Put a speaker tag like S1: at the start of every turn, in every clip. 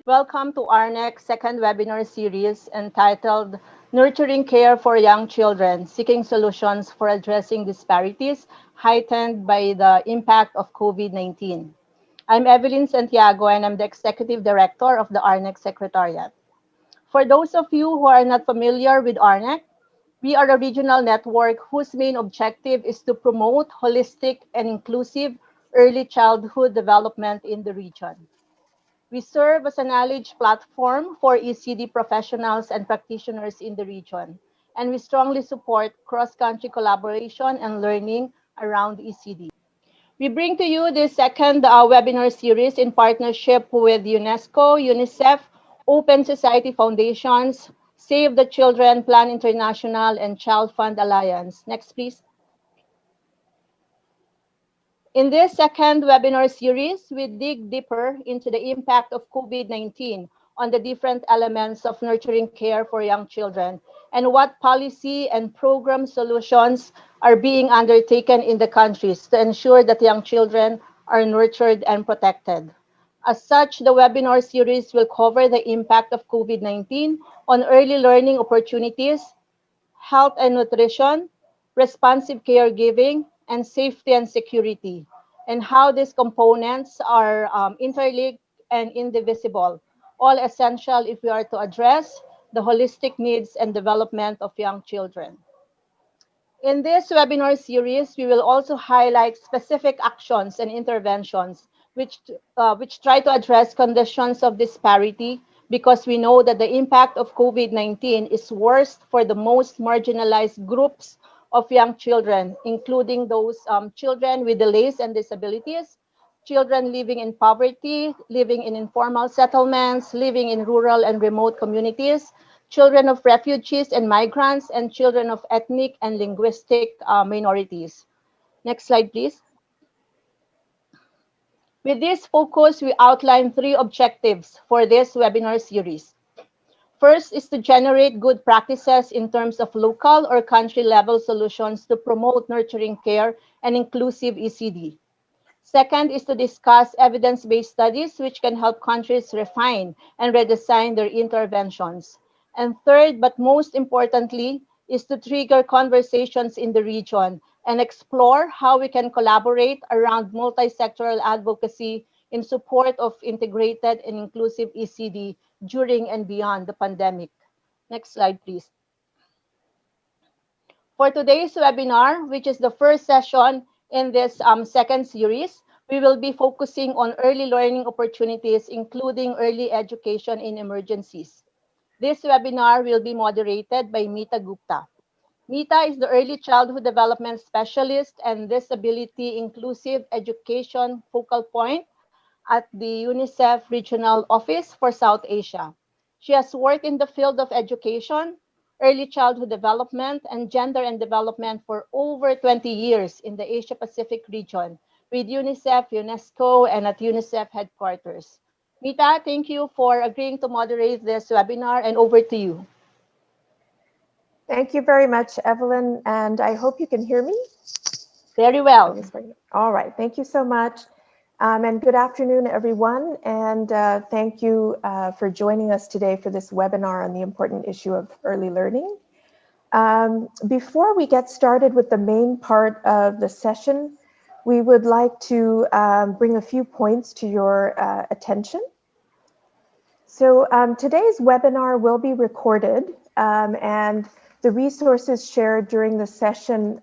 S1: Welcome to ARNEC's second webinar series entitled Nurturing Care for Young Children, Seeking Solutions for Addressing Disparities Heightened by the Impact of COVID-19. I'm Evelyn Santiago and I'm the Executive Director of the ARNEC Secretariat. For those of you who are not familiar with ARNEC, we are a regional network whose main objective is to promote holistic and inclusive early childhood development in the region. We serve as a knowledge platform for ECD professionals and practitioners in the region, and we strongly support cross-country collaboration and learning around ECD. We bring to you this second webinar series in partnership with UNESCO, UNICEF, Open Society Foundations, Save the Children, Plan International, and Child Fund Alliance. Next, please. In this second webinar series, we dig deeper into the impact of COVID-19 on the different elements of nurturing care for young children and what policy and program solutions are being undertaken in the countries to ensure that young children are nurtured and protected. As such, the webinar series will cover the impact of COVID-19 on early learning opportunities, health and nutrition, responsive caregiving, and safety and security, and how these components are interlinked and indivisible, all essential if we are to address the holistic needs and development of young children. In this webinar series, we will also highlight specific actions and interventions which try to address conditions of disparity because we know that the impact of COVID-19 is worst for the most marginalized groups of young children, including those children with delays and disabilities, children living in poverty, living in informal settlements, living in rural and remote communities, children of refugees and migrants, and children of ethnic and linguistic minorities. Next slide, please. With this focus, we outline three objectives for this webinar series. First is to generate good practices in terms of local or country level solutions to promote nurturing care and inclusive ECD. Second is to discuss evidence-based studies which can help countries refine and redesign their interventions. And third, but most importantly, is to trigger conversations in the region and explore how we can collaborate around multi-sectoral advocacy in support of integrated and inclusive ECD during and beyond the pandemic. Next slide, please. For today's webinar, which is the first session in this second series, we will be focusing on early learning opportunities, including early education in emergencies. This webinar will be moderated by Meeta Gupta. Meeta is the Early Childhood Development Specialist and Disability Inclusive Education Focal Point at the UNICEF Regional Office for South Asia. She has worked in the field of education, early childhood development, and gender and development for over 20 years in the Asia Pacific region with UNICEF, UNESCO, and at UNICEF headquarters. Meeta, thank you for agreeing to moderate this webinar, and over to you.
S2: Thank you very much, Evelyn, and I hope you can hear me.
S1: Very well.
S2: All right, thank you so much. And good afternoon, everyone, and thank you for joining us today for this webinar on the important issue of early learning. Before we get started with the main part of the session, we would like to bring a few points to your attention. So today's webinar will be recorded, and the resources shared during the session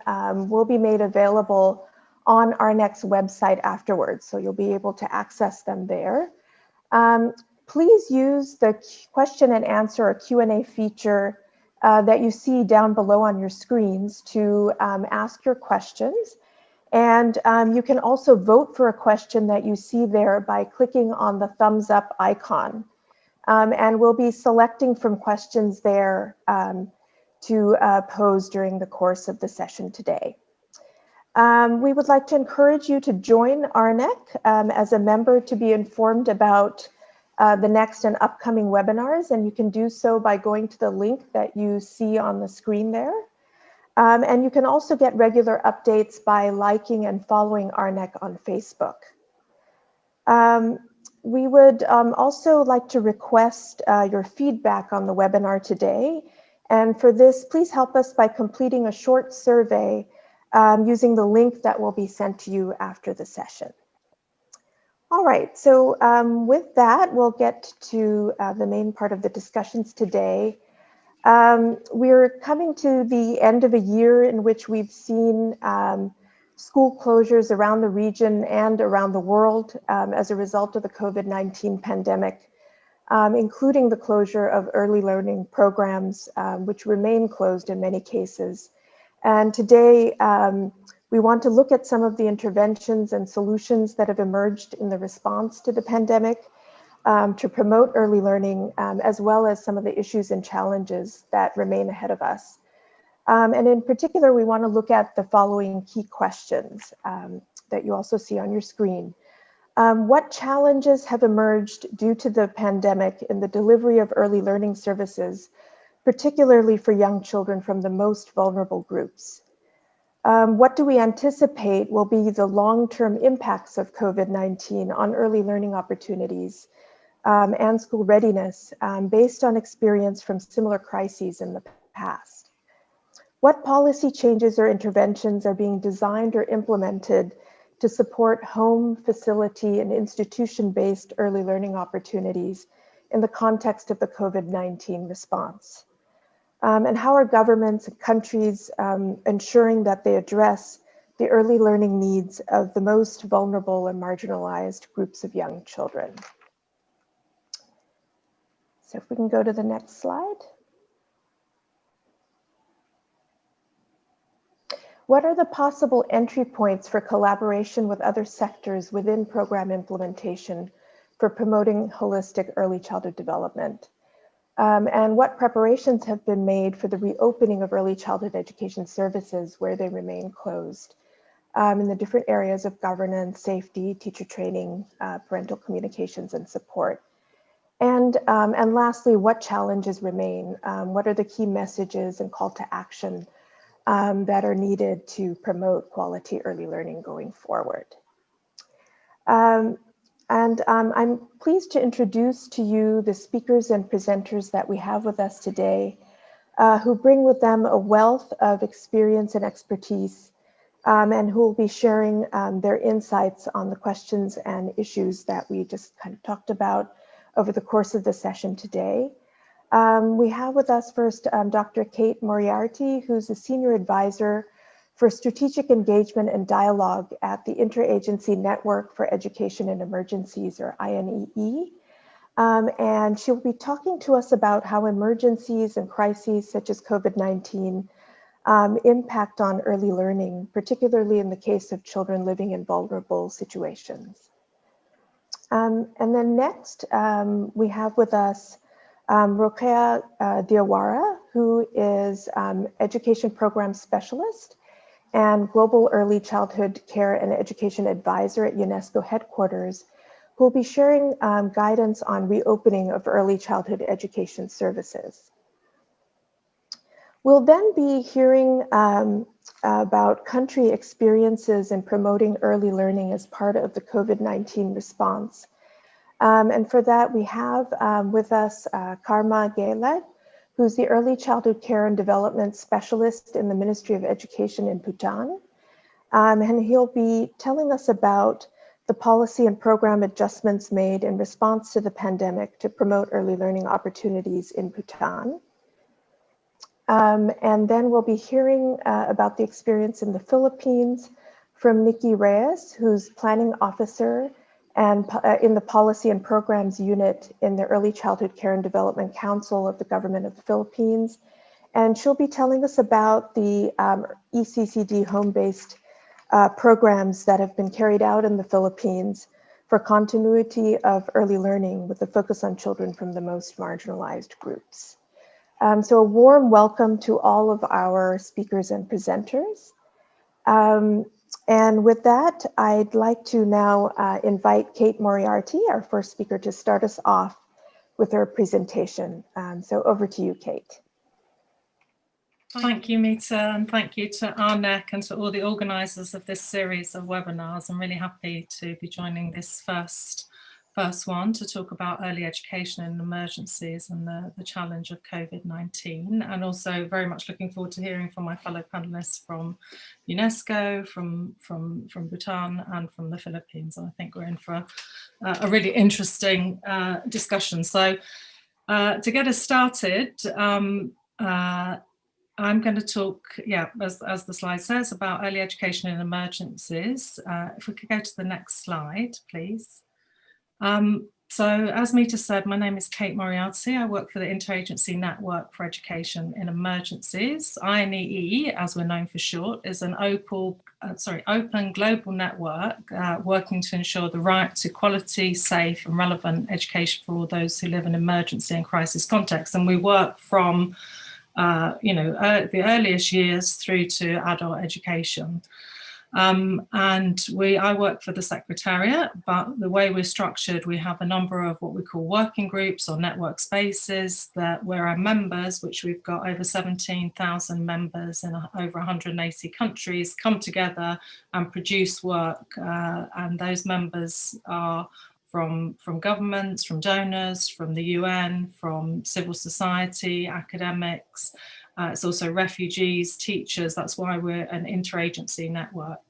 S2: will be made available on our next website afterwards, so you'll be able to access them there. Please use the question and answer or Q&A feature that you see down below on your screens to ask your questions. And you can also vote for a question that you see there by clicking on the thumbs up icon. And we'll be selecting from questions there to pose during the course of the session today. We would like to encourage you to join ARNEC as a member to be informed about the next and upcoming webinars, and you can do so by going to the link that you see on the screen there. And you can also get regular updates by liking and following ARNEC on Facebook. Um, we would also like to request your feedback on the webinar today. And for this, please help us by completing a short survey using the link that will be sent to you after the session. All right, so with that, we'll get to the main part of the discussions today. We're coming to the end of a year in which we've seen school closures around the region and around the world as a result of the COVID-19 pandemic, including the closure of early learning programs, which remain closed in many cases. And today, we want to look at some of the interventions and solutions that have emerged in the response to the pandemic to promote early learning, as well as some of the issues and challenges that remain ahead of us. And in particular, we want to look at the following key questions that you also see on your screen. What challenges have emerged due to the pandemic in the delivery of early learning services, particularly for young children from the most vulnerable groups? What do we anticipate will be the long-term impacts of COVID-19 on early learning opportunities and school readiness based on experience from similar crises in the past? What policy changes or interventions are being designed or implemented to support home, facility, and institution-based early learning opportunities in the context of the COVID-19 response? And how are governments and countries ensuring that they address the early learning needs of the most vulnerable and marginalized groups of young children? So if we can go to the next slide. What are the possible entry points for collaboration with other sectors within program implementation for promoting holistic early childhood development? And what preparations have been made for the reopening of early childhood education services where they remain closed in the different areas of governance, safety, teacher training, parental communications, and support? And lastly, what challenges remain? What are the key messages and call to action that are needed to promote quality early learning going forward? I'm pleased to introduce to you the speakers and presenters that we have with us today, who bring with them a wealth of experience and expertise, and who will be sharing their insights on the questions and issues that we just kind of talked about over the course of the session today. We have with us first Dr. Kate Moriarty, who's a senior advisor for strategic engagement and dialogue at the Interagency Network for Education in Emergencies, or INEE. And she'll be talking to us about how emergencies and crises such as COVID-19 impact on early learning, particularly in the case of children living in vulnerable situations. And then next, we have with us Rokeya Diawara, who is education program specialist and global early childhood care and education advisor at UNESCO headquarters, who will be sharing guidance on reopening of early childhood education services. We'll then be hearing about country experiences in promoting early learning as part of the COVID-19 response. And for that, we have with us Karma Gelet, who's the Early Childhood Care and Development Specialist in the Ministry of Education in Bhutan. And he'll be telling us about the policy and program adjustments made in response to the pandemic to promote early learning opportunities in Bhutan. And then we'll be hearing about the experience in the Philippines from Nikki Reyes, who's planning officer and in the Policy and Programs Unit in the Early Childhood Care and Development Council of the Government of the Philippines. And she'll be telling us about the ECCD home-based programs that have been carried out in the Philippines for continuity of early learning with a focus on children from the most marginalized groups. So a warm welcome to all of our speakers and presenters. And with that, I'd like to now invite Kate Moriarty, our first speaker, to start us off with her presentation. So over to you, Kate.
S3: Thank you, Mita, and thank you to ARNEC and to all the organisers of this series of webinars. I'm really happy to be joining this first one to talk about early education in emergencies and the challenge of COVID-19, and also very much looking forward to hearing from my fellow panellists from UNESCO, from Bhutan and from the Philippines. And I think we're in for a really interesting discussion. So to get us started, I'm going to talk, as the slide says, about early education in emergencies. If we could go to the next slide, please. So as Mita said, my name is Kate Moriarty. I work for the Interagency Network for Education in Emergencies. INEE, as we're known for short, is an open global network working to ensure the right to quality, safe and relevant education for all those who live in emergency and crisis contexts. And we work from the earliest years through to adult education. I work for the Secretariat, but the way we're structured, we have a number of what we call working groups or network spaces where our members, which we've got over 17,000 members in over 180 countries, come together and produce work. And those members are from governments, from donors, from the UN, from civil society, academics. It's also refugees, teachers. That's why we're an interagency network.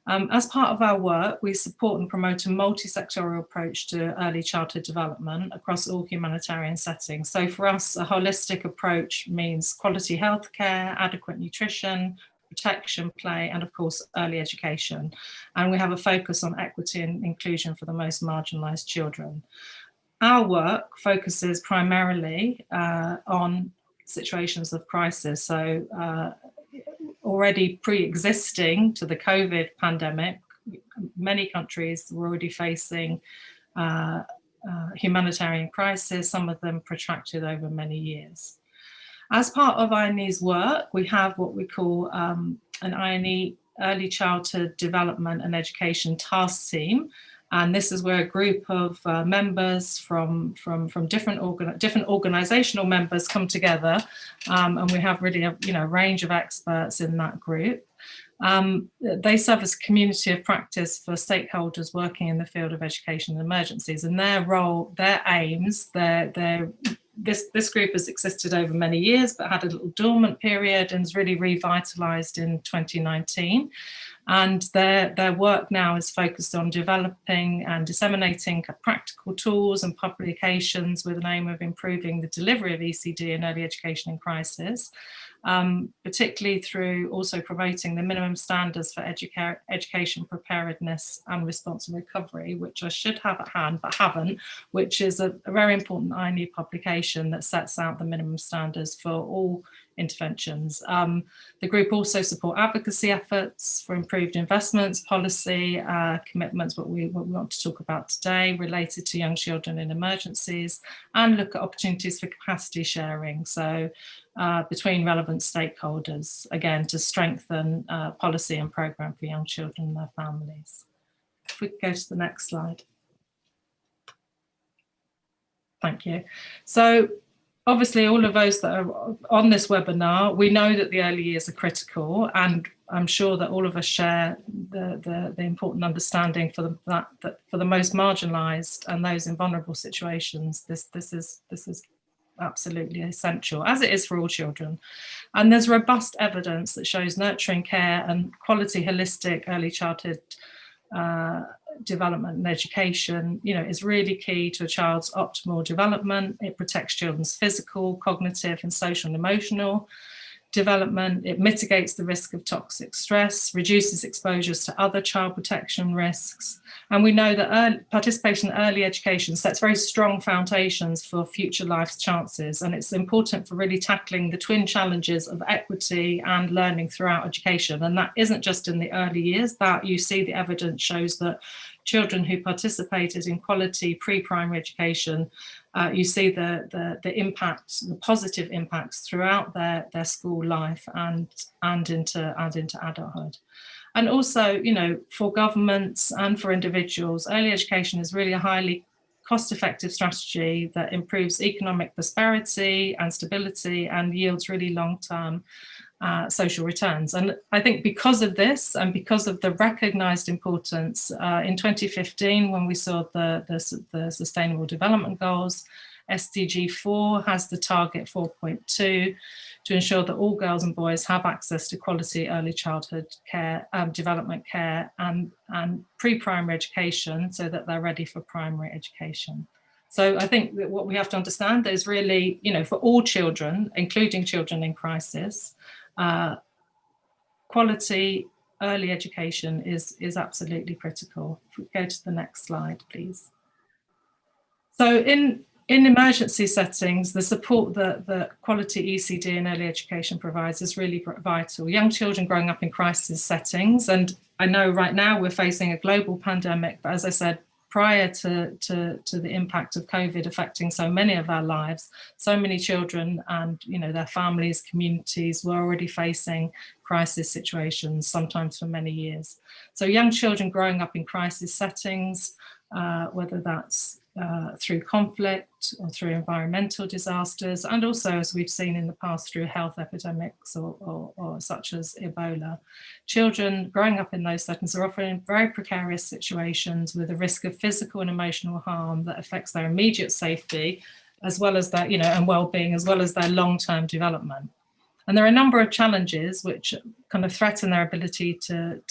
S3: As part of our work, we support and promote a multi-sectoral approach to early childhood development across all humanitarian settings. So for us, a holistic approach means quality healthcare, adequate nutrition, protection, play, and of course, early education. And we have a focus on equity and inclusion for the most marginalised children. Our work focuses primarily on situations of crisis. So already pre-existing to the COVID pandemic, many countries were already facing humanitarian crisis, some of them protracted over many years. As part of INE's work, we have what we call an INE Early Childhood Development and Education Task Team. And this is where a group of members from different organizational members come together, and we have really a range of experts in that group. They serve as a community of practice for stakeholders working in the field of education and emergencies, and their role, their aims, this group has existed over many years but had a little dormant period and is really revitalized in 2019. And their work now is focused on developing and disseminating practical tools and publications with an aim of improving the delivery of ECD in early education in crisis, particularly through also promoting the minimum standards for education preparedness and response and recovery, which I should have at hand but haven't, which is a very important INE publication that sets out the minimum standards for all interventions. The group also support advocacy efforts for improved investments, policy commitments, what we want to talk about today related to young children in emergencies, and look at opportunities for capacity sharing. So between relevant stakeholders, again, to strengthen policy and programme for young children and their families. If we could go to the next slide. Thank you. So obviously, all of those that are on this webinar, we know that the early years are critical, and I'm sure that all of us share the important understanding that for the most marginalised and those in vulnerable situations, this is absolutely essential, as it is for all children. And there's robust evidence that shows nurturing care and quality holistic early childhood development and education, is really key to a child's optimal development. It protects children's physical, cognitive and social and emotional development. It mitigates the risk of toxic stress, reduces exposures to other child protection risks. And we know that participation in early education sets very strong foundations for future life's chances. And it's important for really tackling the twin challenges of equity and learning throughout education. And that isn't just in the early years, that you see the evidence shows that children who participated in quality pre-primary education, you see the impacts, the positive impacts throughout their school life and into adulthood. And also, for governments and for individuals, early education is really a highly cost-effective strategy that improves economic prosperity and stability and yields really long-term social returns. And I think because of this and because of the recognised importance, in 2015, when we saw the Sustainable Development Goals, SDG 4 has the target 4.2 to ensure that all girls and boys have access to quality early childhood care, development care and pre-primary education so that they're ready for primary education. So I think that what we have to understand is really, for all children, including children in crisis, quality early education is absolutely critical. If we go to the next slide, please. So in emergency settings, the support that quality ECD and early education provides is really vital. Young children growing up in crisis settings, and I know right now we're facing a global pandemic, but as I said, prior to the impact of COVID affecting so many of our lives, so many children and their families, communities were already facing crisis situations, sometimes for many years. So young children growing up in crisis settings, whether that's through conflict or through environmental disasters, and also, as we've seen in the past, through health epidemics or such as Ebola. Children growing up in those settings are often in very precarious situations with a risk of physical and emotional harm that affects their immediate safety, as well as their, and well-being, as well as their long-term development. And there are a number of challenges which kind of threaten their ability to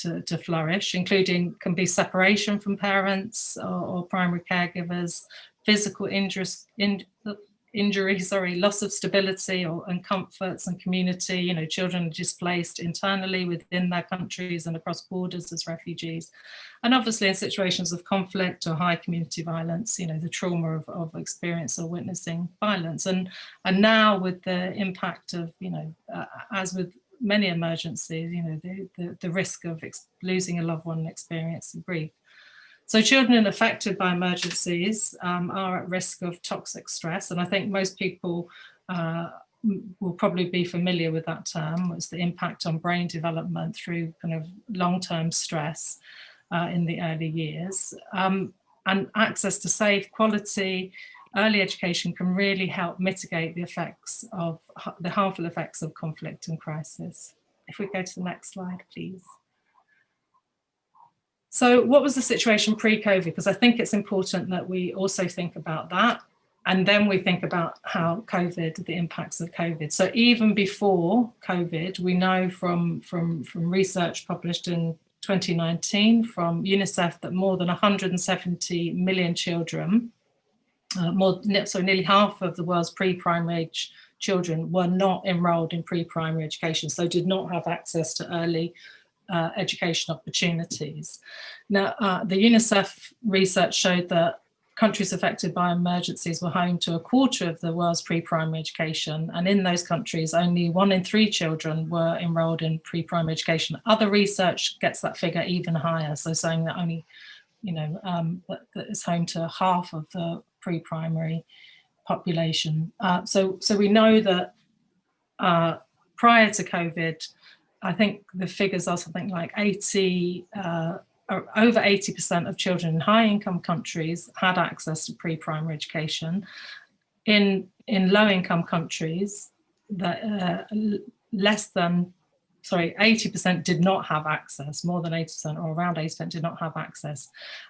S3: flourish, including can be separation from parents or primary caregivers, physical injury, loss of stability and comforts and community. Children are displaced internally within their countries and across borders as refugees. And obviously in situations of conflict or high community violence, the trauma of experience or witnessing violence. And now with the impact of, as with many emergencies, the risk of losing a loved one and experiencing grief. So children affected by emergencies are at risk of toxic stress. And I think most people will probably be familiar with that term. It's the impact on brain development through kind of long-term stress in the early years. And access to safe, quality, early education can really help mitigate the effects of the harmful effects of conflict and crisis. If we go to the next slide, please. So what was the situation pre-COVID? Because I think it's important that we also think about that. And then we think about how COVID, the impacts of COVID. So even before COVID, we know from research published in 2019 from UNICEF that more than 170 million children, nearly half of the world's pre-primary age children were not enrolled in pre-primary education, so did not have access to early education opportunities. Now, the UNICEF research showed that countries affected by emergencies were home to a quarter of the world's pre-primary education, and in those countries, only 1 in 3 children were enrolled in pre-primary education. Other research gets that figure even higher, so saying that only, that it's home to half of the pre-primary population. So we know that prior to COVID, I think the figures are something like over 80% of children in high-income countries had access to pre-primary education. In low-income countries, that 80% did not have access, more than 80% or around 80% did not have access.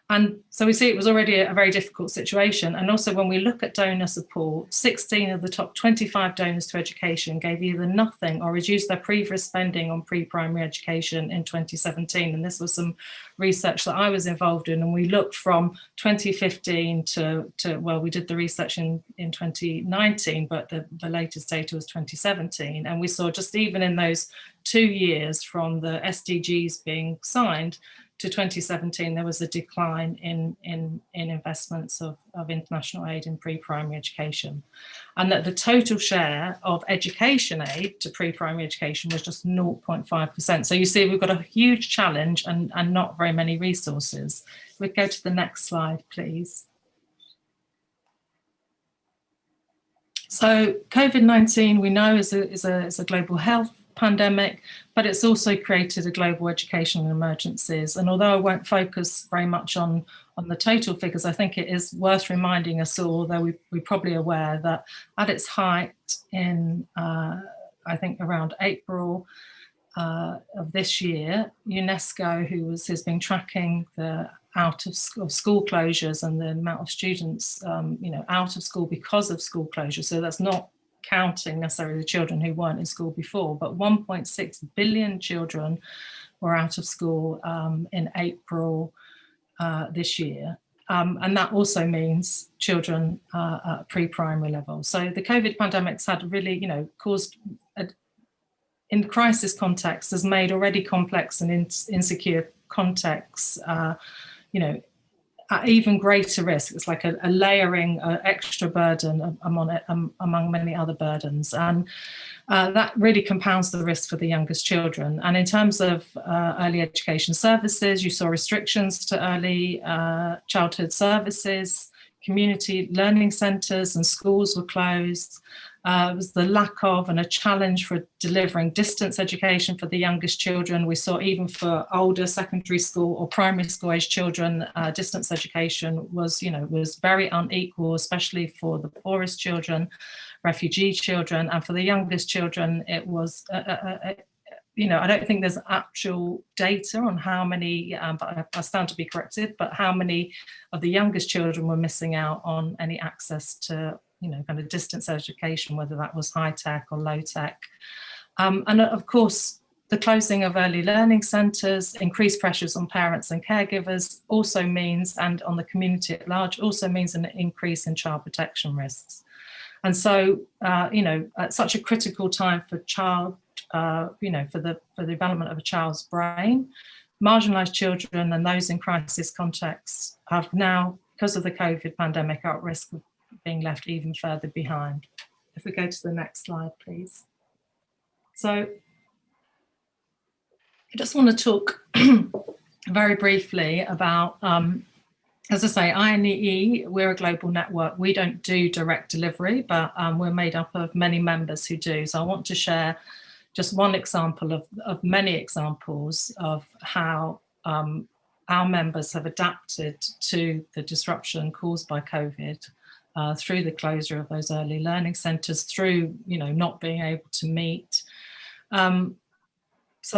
S3: And so we see it was already a very difficult situation. And also when we look at donor support, 16 of the top 25 donors to education gave either nothing or reduced their previous spending on pre-primary education in 2017. And this was some research that I was involved in. And we looked from 2015 to well, we did the research in 2019, but the latest data was 2017. And we saw just even in those 2 years from the SDGs being signed to 2017, there was a decline in investments of international aid in pre-primary education, and that the total share of education aid to pre-primary education was just 0.5%. So you see, we've got a huge challenge and not very many resources. We'd go to the next slide, please. So COVID-19, we know, is a global health pandemic, but it's also created a global educational emergencies. And although I won't focus very much on the total figures, I think it is worth reminding us all, although we're probably aware, that at its height in, I think, around April of this year, UNESCO, who's been tracking the out of school closures and the amount of students, out of school because of school closure. So that's not counting necessarily the children who weren't in school before, but 1.6 billion children were out of school in April this year. And that also means children at pre-primary level. So the COVID pandemic's had really, caused, in the crisis context, has made already complex and insecure contexts, at even greater risk. It's like a layering, extra burden among many other burdens. And that really compounds the risk for the youngest children. And in terms of early education services, you saw restrictions to early childhood services, community learning centres and schools were closed. It was the lack of and a challenge for delivering distance education for the youngest children. We saw even for older secondary school or primary school age children, distance education was very unequal, especially for the poorest children, refugee children, and for the youngest children, it was, I don't think there's actual data on how many, but I stand to be corrected, but how many of the youngest children were missing out on any access to kind of distance education, whether that was high tech or low tech. And of course, the closing of early learning centres, increased pressures on parents and caregivers also means, and on the community at large, also means an increase in child protection risks. And so, at such a critical time for for the development of a child's brain, marginalised children and those in crisis contexts have now, because of the COVID pandemic, are at risk of being left even further behind. If we go to the next slide, please. So I just want to talk very briefly about, as I say, INEE, we're a global network. We don't do direct delivery, but we're made up of many members who do. So I want to share just one example of many examples of how our members have adapted to the disruption caused by COVID. Through the closure of those early learning centres, through not being able to meet. So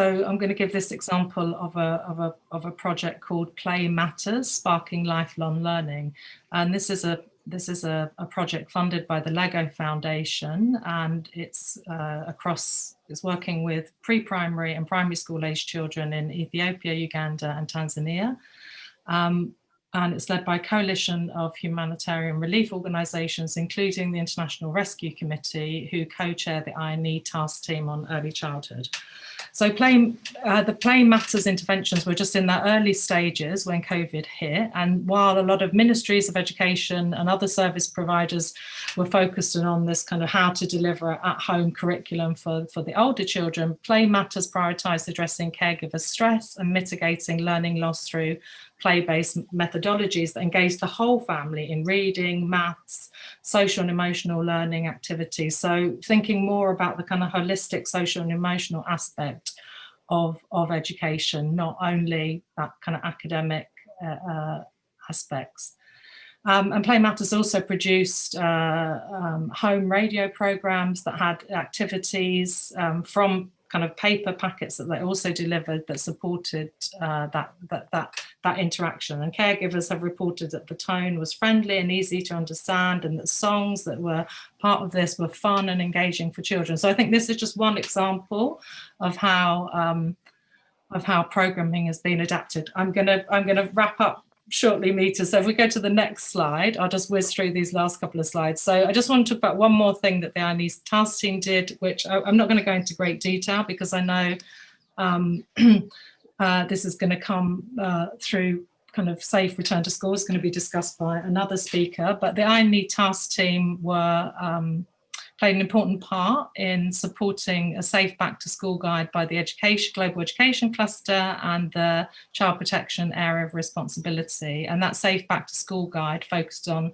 S3: I'm going to give this example of a project called Play Matters, Sparking Lifelong Learning, and this is a project funded by the Lego Foundation, and it's working with pre-primary and primary school age children in Ethiopia, Uganda, and Tanzania. And it's led by a coalition of humanitarian relief organisations, including the International Rescue Committee, who co-chair the INEE task team on early childhood. So the Play Matters interventions were just in their early stages when COVID hit. And while a lot of ministries of education and other service providers were focused on this kind of how to deliver at-home curriculum for the older children, Play Matters prioritised addressing caregiver stress and mitigating learning loss through play-based methodologies that engage the whole family in reading, maths, social and emotional learning activities. So thinking more about the kind of holistic social and emotional aspect of education, not only that kind of academic aspects. And Play Matters also produced home radio programs that had activities from kind of paper packets that they also delivered that supported that interaction. And caregivers have reported that the tone was friendly and easy to understand, and that songs that were part of this were fun and engaging for children. So I think this is just one example of how programming has been adapted. I'm gonna wrap up shortly, Mita. So if we go to the next slide, I'll just whiz through these last couple of slides. So I just want to talk about one more thing that the INEE task team did, which I'm not going to go into great detail because I know this is going to come through kind of safe return to school. It's going to be discussed by another speaker, but the INEE task team played an important part in supporting a safe back to school guide by the Global Education Cluster and the Child Protection Area of Responsibility. And that safe back to school guide focused on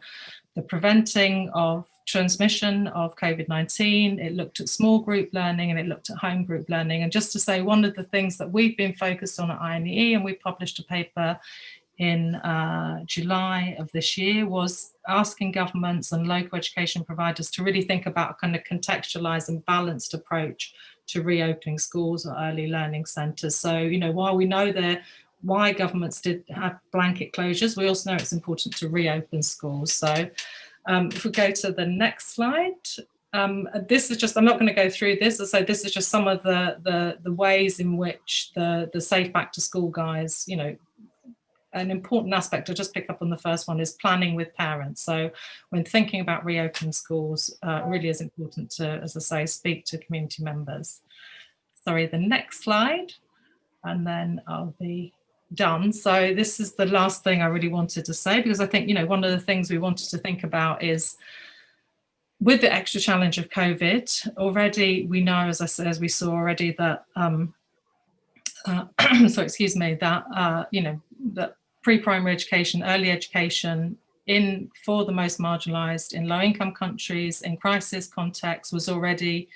S3: the preventing of transmission of COVID-19, it looked at small group learning, and it looked at home group learning. And just to say, one of the things that we've been focused on at INEE, and we published a paper in July of this year, was asking governments and local education providers to really think about a kind of contextualized and balanced approach to reopening schools or early learning centres. So, you know, while we know why governments did have blanket closures, we also know it's important to reopen schools. So if we go to the next slide, this is just, I'm not going to go through this. So this is just some of the ways in which the Safe Back to School guys, you know, an important aspect, I'll just pick up on the first one, is planning with parents. So when thinking about reopening schools, really is important to, as I say, speak to community members. Sorry, the next slide, and then I'll be done. So this is the last thing I really wanted to say, because I think, you know, one of the things we wanted to think about is, with the extra challenge of COVID, already we know, as we saw already, that so excuse me, that you know, that pre-primary education, early education for the most marginalized in low-income countries, in crisis contexts, was already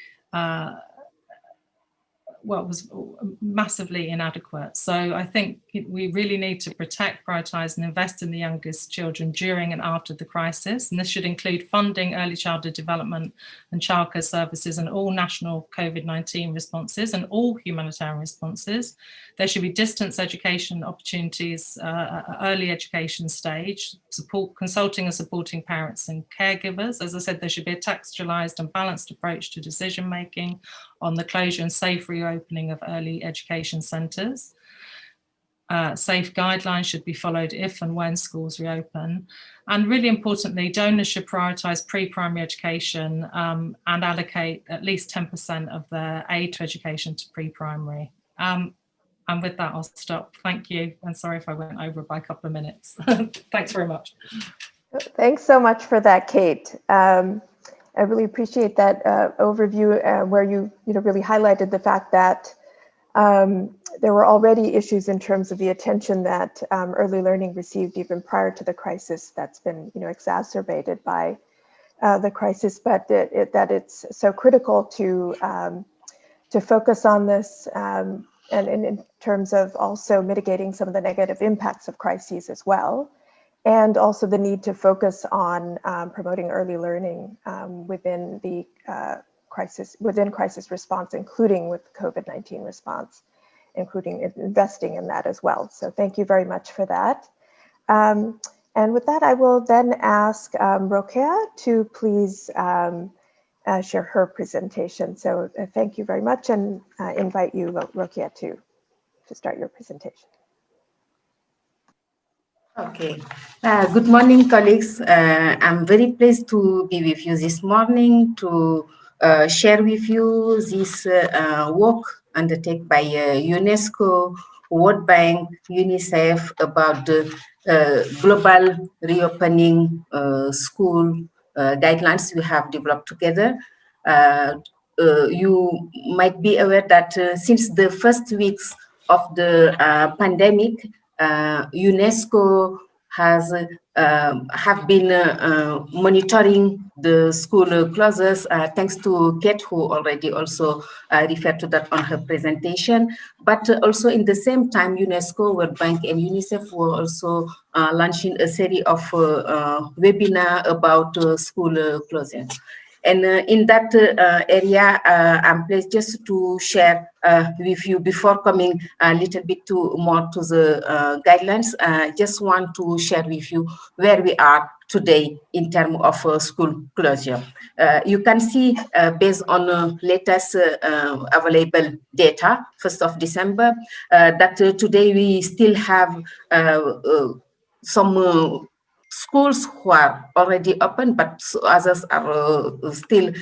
S3: was massively inadequate. So I think we really need to protect, prioritise and invest in the youngest children during and after the crisis. And this should include funding early childhood development and childcare services and all national COVID-19 responses and all humanitarian responses. There should be distance education opportunities at early education stage, consulting and supporting parents and caregivers. As I said, there should be a textualised and balanced approach to decision making on the closure and safe reopening of early education centres. Safe guidelines should be followed if and when schools reopen. And really importantly, donors should prioritise pre-primary education and allocate at least 10% of their aid to education to pre-primary. And with that, I'll stop. Thank you. And sorry if I went over by a couple of minutes. Thanks very much.
S2: Thanks so much for that, Kate. I really appreciate that overview where you really highlighted the fact that there were already issues in terms of the attention that early learning received even prior to the crisis. That's been exacerbated by the crisis, but that it's so critical to focus on this and in terms of also mitigating some of the negative impacts of crises as well. And also the need to focus on promoting early learning within the crisis response, including with COVID-19 response, including investing in that as well. So thank you very much for that. And with that, I will then ask Rokeya to please share her presentation. So thank you very much, and invite you, Rokeya, to start your presentation.
S4: Okay. Good morning, colleagues. I'm very pleased to be with you this morning to share with you this work undertaken by UNESCO, World Bank, UNICEF about the global reopening school guidelines we have developed together. You might be aware that since the first weeks of the pandemic, UNESCO has have been monitoring the school closures, thanks to Kate, who already also referred to that on her presentation. But also in the same time, UNESCO, World Bank, and UNICEF were also launching a series of webinars about school closures. And in that area, I'm pleased just to share with you, before coming a little bit more to the guidelines, just want to share with you where we are today in terms of school closure. You can see based on latest available data, 1st of December, that today we still have some schools who are already open, but others are still,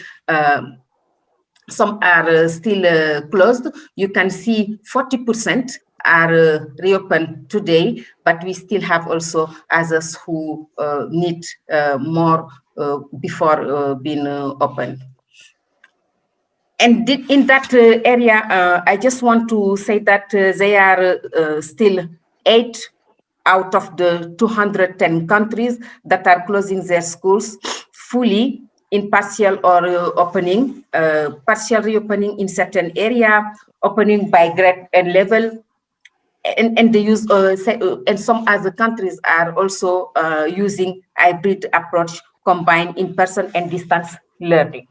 S4: some are still closed. You can see 40% are reopened today, but we still have also others who need more before being open. And in that area, I just want to say that there are still 8 out of the 210 countries that are closing their schools fully, in partial or opening, partial reopening in certain area, opening by grade and level, and they use and some other countries are also using hybrid approach, combined in-person and distance learning.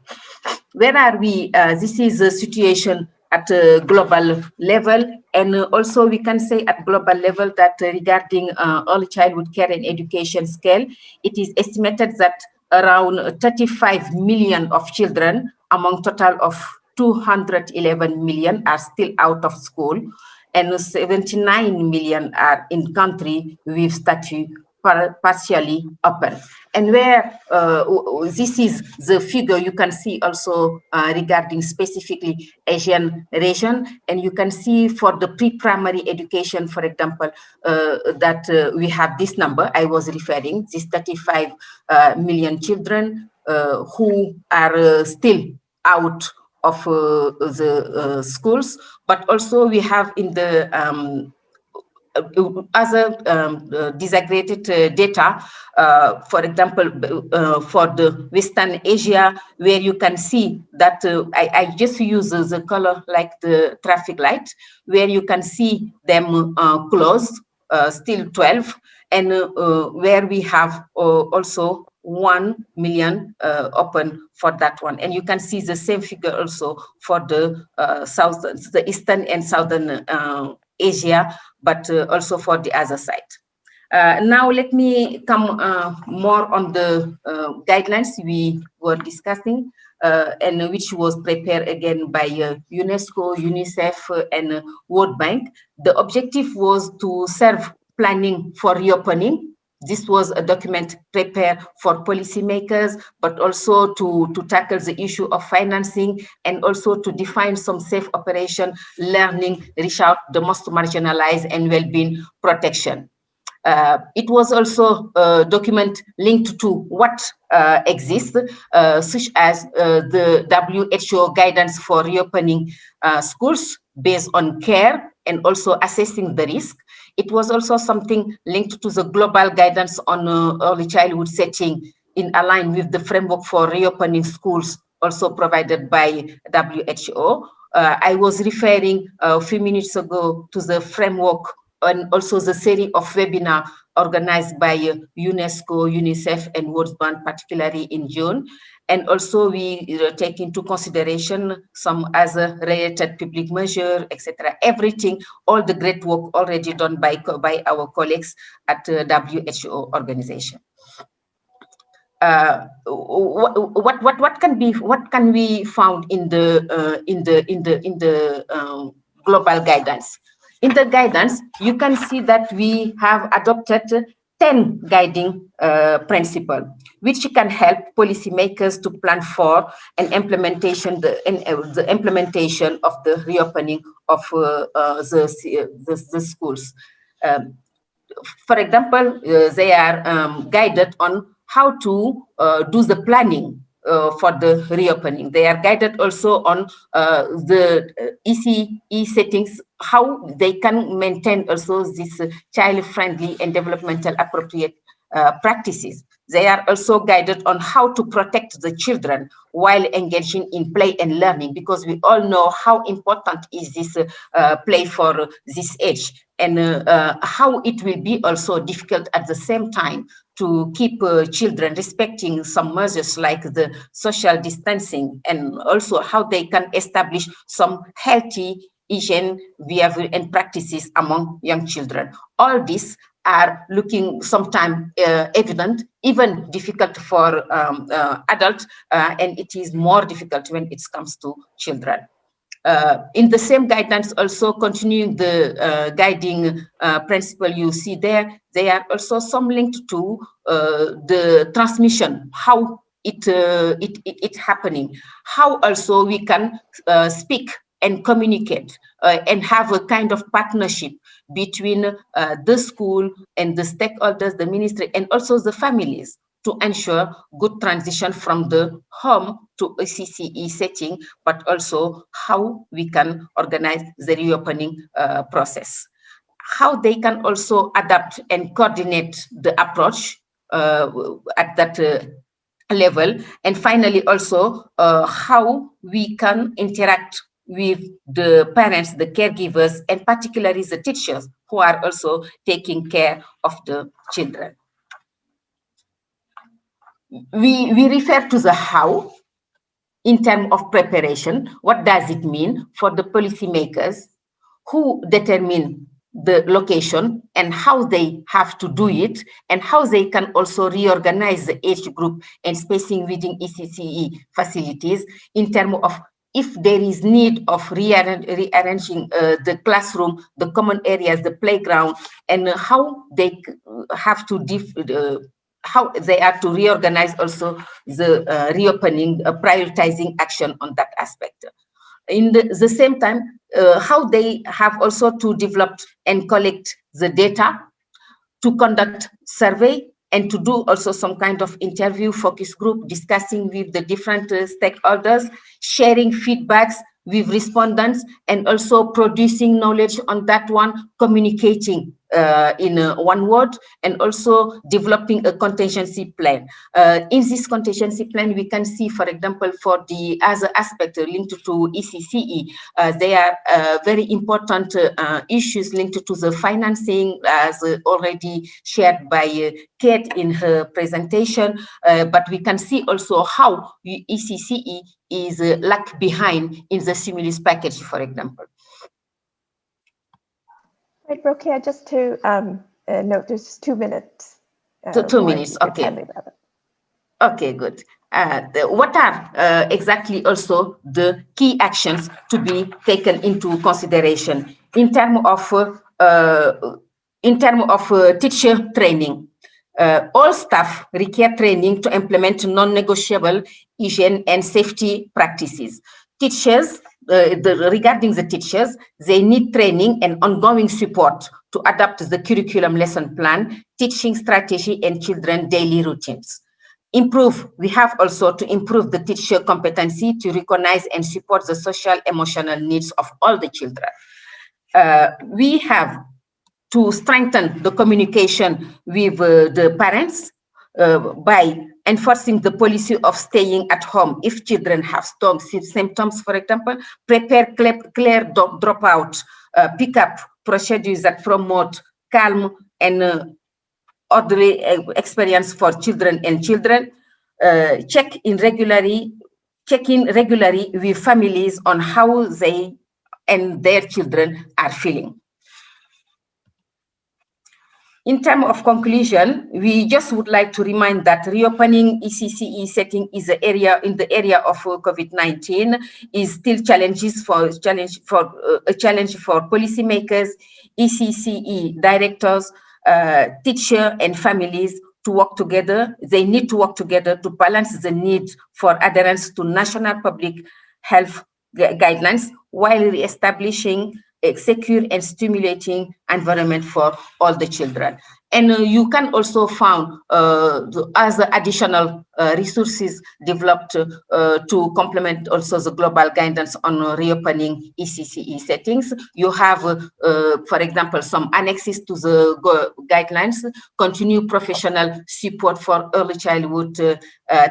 S4: Where are we? This is a situation at a global level, and also we can say at global level that regarding early childhood care and education scale, it is estimated that around 35 million of children among total of 211 million are still out of school, and 79 million are in country with statute partially open. And where this is the figure you can see also regarding specifically Asian region, and you can see for the pre-primary education, for example, that we have this number I was referring, this 35 million children who are still out of the schools, but also we have in the other disaggregated data, for example, for the Western Asia, where you can see that I just use the color like the traffic light, where you can see them closed, still 12, and where we have also 1 million open for that one. And you can see the same figure also for the the Eastern and Southern Asia, but also for the other side. Now let me come more on the guidelines we were discussing, and which was prepared again by UNESCO, UNICEF, and World Bank. The objective was to serve planning for reopening. This was a document prepared for policymakers, but also to tackle the issue of financing, and also to define some safe operation, learning, reach out the most marginalized, and well-being protection. It was also a document linked to what exists, such as the WHO guidance for reopening schools based on care and also assessing the risk. It was also something linked to the global guidance on early childhood setting, in align with the framework for reopening schools, also provided by WHO. I was referring a few minutes ago to the framework and also the series of webinars organized by UNESCO, UNICEF, and World Bank, particularly in June. And also we take into consideration some other related public measure, etc. Everything, all the great work already done by our colleagues at WHO organization. What can we found in the global guidance? In the guidance, you can see that we have adopted 10 guiding principles, which can help policymakers to plan for and implementation the implementation of the reopening of the schools. For example, they are guided on how to do the planning for the reopening. They are guided also on the ECE settings, how they can maintain also this child-friendly and developmental appropriate practices. They are also guided on how to protect the children while engaging in play and learning, because we all know how important is this play for this age, and how it will be also difficult at the same time to keep children respecting some measures like the social distancing, and also how they can establish some healthy hygiene behavior and practices among young children. All these are looking sometimes evident, even difficult for adults, and it is more difficult when it comes to children. In the same guidance, also continuing the guiding principle you see there, they are also some linked to the transmission, how it's happening, how also we can speak and communicate and have a kind of partnership between the school and the stakeholders, the ministry, and also the families, to ensure good transition from the home to a CCE setting, but also how we can organize the reopening process. how they can also adapt and coordinate the approach at that level, and finally also how we can interact with the parents, the caregivers, and particularly the teachers who are also taking care of the children. We refer to the how in terms of preparation. What does it mean for the policymakers who determine the location and how they have to do it, and how they can also reorganize the age group and spacing within ECCE facilities in terms of if there is need of rearranging the classroom, the common areas, the playground, and how they have to how they are to reorganize also the reopening, prioritizing action on that aspect. In the same time, how they have also to develop and collect the data, to conduct survey, and to do also some kind of interview focus group, discussing with the different stakeholders, sharing feedbacks with respondents, and also producing knowledge on that one, communicating in one word, and also developing a contingency plan. In this contingency plan, we can see, for example, for the other aspect linked to ECCE, there are very important issues linked to the financing, as already shared by Kate in her presentation, but we can see also how ECCE is lag behind in the stimulus package, for example.
S2: Right, Rokia, just to note, there's 2 minutes.
S4: 2 minutes, okay. Okay, good. What are exactly also the key actions to be taken into consideration in terms of teacher training? All staff require training to implement non-negotiable hygiene and safety practices. Teachers, regarding the teachers, they need training and ongoing support to adapt the curriculum lesson plan, teaching strategy, and children daily routines. We have also to improve the teacher competency to recognize and support the social emotional needs of all the children. We have to strengthen the communication with the parents by enforcing the policy of staying at home if children have strong symptoms, for example, prepare clear dropout, pick-up procedures that promote calm and orderly experience for children, check in regularly with families on how they and their children are feeling. In terms of conclusion, we just would like to remind that reopening ECCE setting is in the area of COVID-19 is still a challenge for policymakers, ECCE directors, teachers, and families to work together. They need to work together to balance the need for adherence to national public health guidelines while reestablishing a secure and stimulating environment for all the children. And you can also find other additional resources developed to complement also the global guidance on reopening ECCE settings. You have, for example, some annexes to the guidelines, continue professional support for early childhood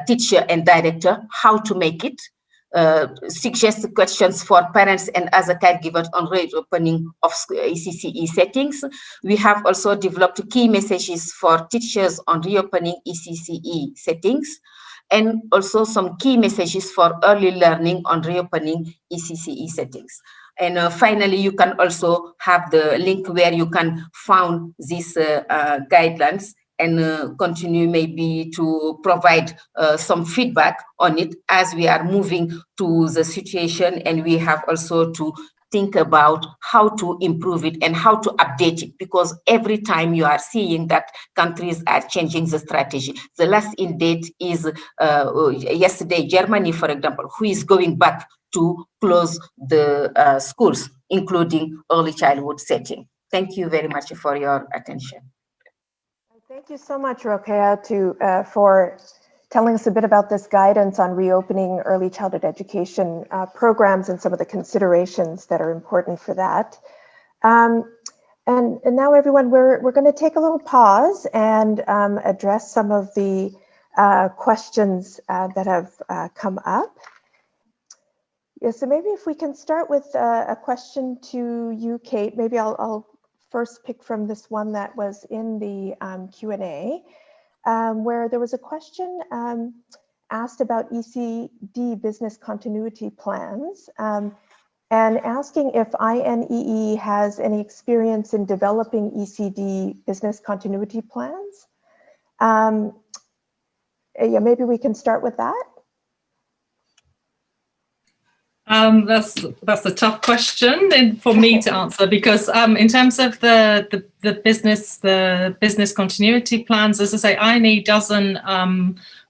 S4: teacher and director, how to make it, suggest questions for parents and other caregivers on reopening of ECCE settings. We have also developed key messages for teachers on reopening ECCE settings, and also some key messages for early learning on reopening ECCE settings. And finally, you can also have the link where you can find these guidelines and continue maybe to provide some feedback on it as we are moving to the situation, and we have also to think about how to improve it and how to update it, because every time you are seeing that countries are changing the strategy. The last in date is yesterday, Germany, for example, who is going back to close the schools, including early childhood setting. Thank you very much for your attention.
S2: Thank you so much, Rokia, for telling us a bit about this guidance on reopening early childhood education programs and some of the considerations that are important for that. And now, everyone, we're going to take a little pause and address some of the questions that have come up. Yeah, so maybe if we can start with a question to you, Kate. Maybe I'll first pick from this one that was in the Q&A, where there was a question asked about ECD business continuity plans, and asking if INEE has any experience in developing ECD business continuity plans. Yeah, maybe we can start with that.
S3: That's a tough question for me to answer, because in terms of the business continuity plans, as I say, INEE doesn't.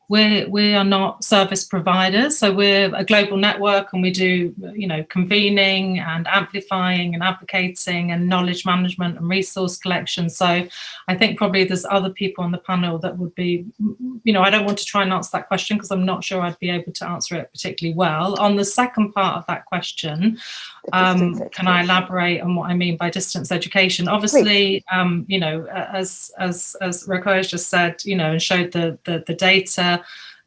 S3: We are not service providers, so we're a global network, and we do, you know, convening and amplifying and advocating and knowledge management and resource collection. So I think probably there's other people on the panel that would be, you know, I don't want to try and answer that question because I'm not sure I'd be able to answer it particularly well. On the second part of that question, can I elaborate on what I mean by distance education? Obviously, you know, as Rokoya just said, you know, and showed the data,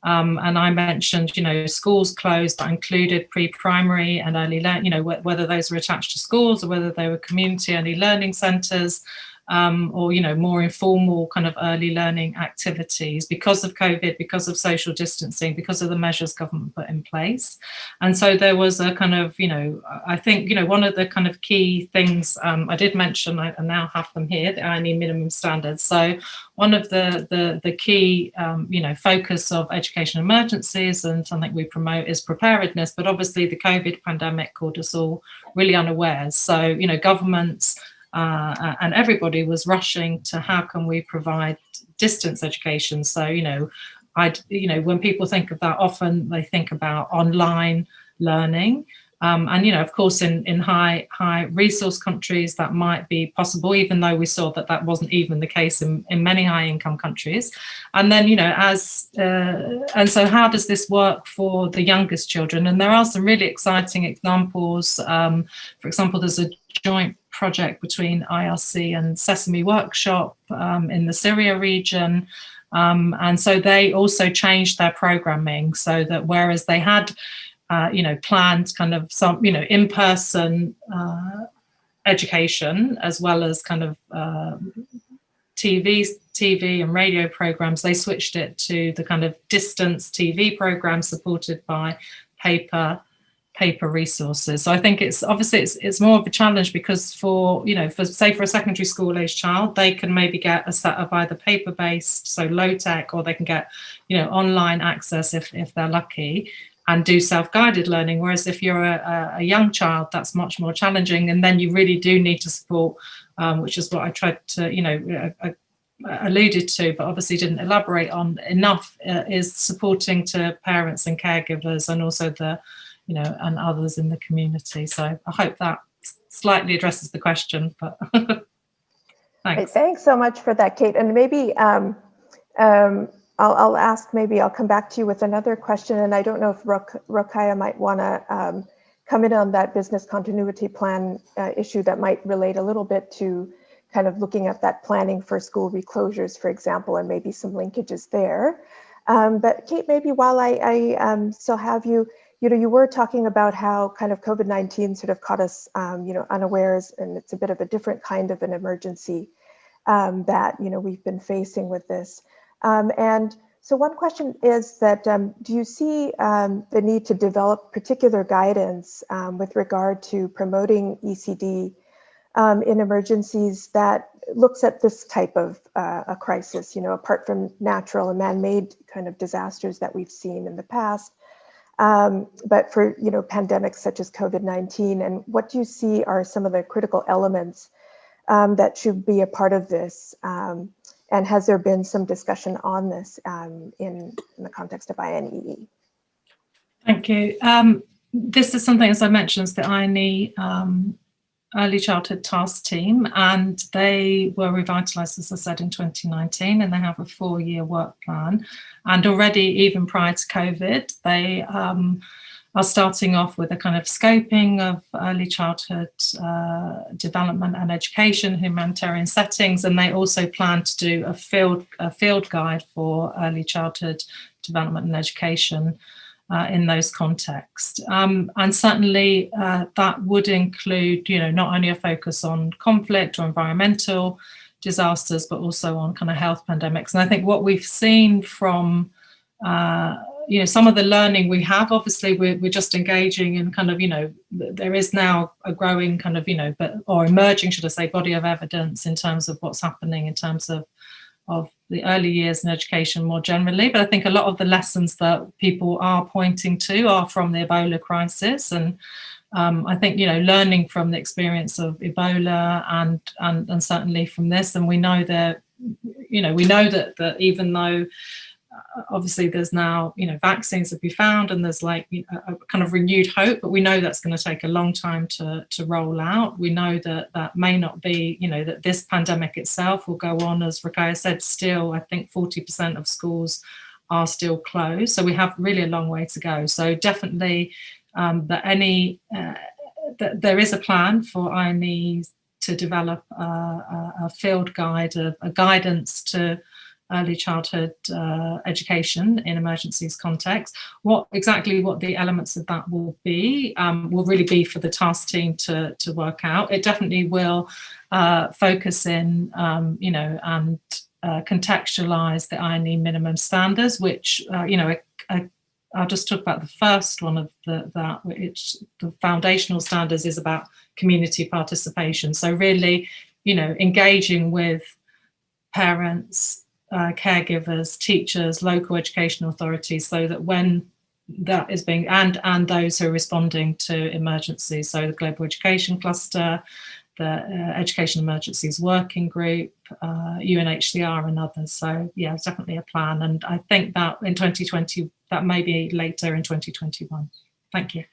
S3: and I mentioned, you know, schools closed that included pre-primary and early learning, you know, whether those were attached to schools or whether they were community early learning centres, or, you know, more informal kind of early learning activities because of COVID, because of social distancing, because of the measures government put in place. And so there was a kind of, you know, I think, you know, one of the kind of key things I did mention, I now have them here, the INEE minimum standards. So one of the key, you know, focus of education emergencies and something we promote is preparedness, but obviously the COVID pandemic caught us all really unawares. So, you know, governments and everybody was rushing to how can we provide distance education. So, you know, when people think of that, often they think about online learning. And, you know, of course, in high resource countries, that might be possible, even though we saw that wasn't even the case in many high income countries. And then, you know, and so how does this work for the youngest children? And there are some really exciting examples. For example, there's a joint project between IRC and Sesame Workshop in the Syria region. And so they also changed their programming so that whereas they had you know, planned kind of some, you know, in-person education as well as kind of TV and radio programs, they switched it to the kind of distance TV program supported by paper resources. So I think it's obviously it's more of a challenge because for, you know, for a secondary school age child, they can maybe get a set of either paper based, so low tech, or they can get, you know, online access if they're lucky, and do self-guided learning. Whereas if you're a young child, that's much more challenging, and then you really do need to support, which is what I tried to, you know, alluded to, but obviously didn't elaborate on enough, is supporting to parents and caregivers and also the, you know, and others in the community. So I hope that slightly addresses the question, but thanks.
S2: Thanks so much for that, Kate. And maybe I'll ask, maybe I'll come back to you with another question. And I don't know if Rokoya might want to come in on that business continuity plan issue that might relate a little bit to kind of looking at that planning for school reclosures, for example, and maybe some linkages there. But Kate, maybe while I still have you, you know, you were talking about how kind of COVID-19 sort of caught us, you know, unawares, and it's a bit of a different kind of an emergency that, you know, we've been facing with this. And so one question is that, do you see the need to develop particular guidance with regard to promoting ECD in emergencies that looks at this type of a crisis, you know, apart from natural and man-made kind of disasters that we've seen in the past? But for, you know, pandemics such as COVID-19, and what do you see are some of the critical elements that should be a part of this? And has there been some discussion on this in the context of INEE?
S3: Thank you. This is something, as I mentioned, is the INEE Early Childhood Task Team, and they were revitalised, as I said, in 2019, and they have a 4-year work plan. And already, even prior to COVID, they are starting off with a kind of scoping of early childhood development and education, humanitarian settings, and they also plan to do a field guide for early childhood development and education in those contexts. And certainly that would include, not only a focus on conflict or environmental disasters, but also on kind of health pandemics. And I think what we've seen from some of the learning we have, obviously we're just engaging in kind of, there is now a growing kind of, or emerging, should I say, body of evidence in terms of what's happening in terms of the early years in education more generally. But I think a lot of the lessons that people are pointing to are from the Ebola crisis. And I think, learning from the experience of Ebola and certainly from this, and we know that even though obviously there's now, vaccines have been found and there's like a kind of renewed hope, but we know that's going to take a long time to roll out. We know that that may not be, that this pandemic itself will go on, as Rakaya said, still, I think 40% of schools are still closed. So we have really a long way to go. So definitely that there is a plan for INEs to develop a field guide, a guidance to early childhood education in emergencies context. What the elements of that will be will really be for the task team to work out. It definitely will focus in, and contextualize the INE minimum standards, which, I'll just talk about the first one of that, which the foundational standards is about community participation. So really, engaging with parents, caregivers, teachers, local education authorities, so that when that is being, and those who are responding to emergencies, so the Global Education Cluster, the Education Emergencies Working Group, UNHCR and others. So yeah, it's definitely a plan. And I think that in 2020, that may be later in 2021. Thank you.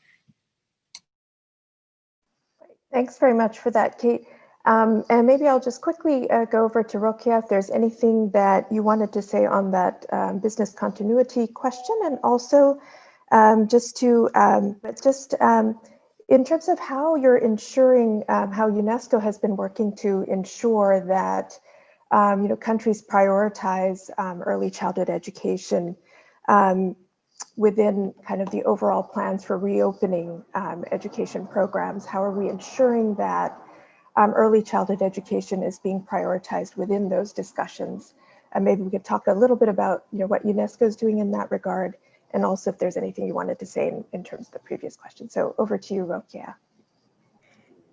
S2: Thanks very much for that, Kate. And maybe I'll just quickly go over to Rokia if there's anything that you wanted to say on that business continuity question, and also in terms of how you're ensuring, how UNESCO has been working to ensure that countries prioritize early childhood education within kind of the overall plans for reopening education programs. How are we ensuring that early childhood education is being prioritized within those discussions? And maybe we could talk a little bit about what UNESCO is doing in that regard, and also if there's anything you wanted to say in terms of the previous question. So over to you, Rokia.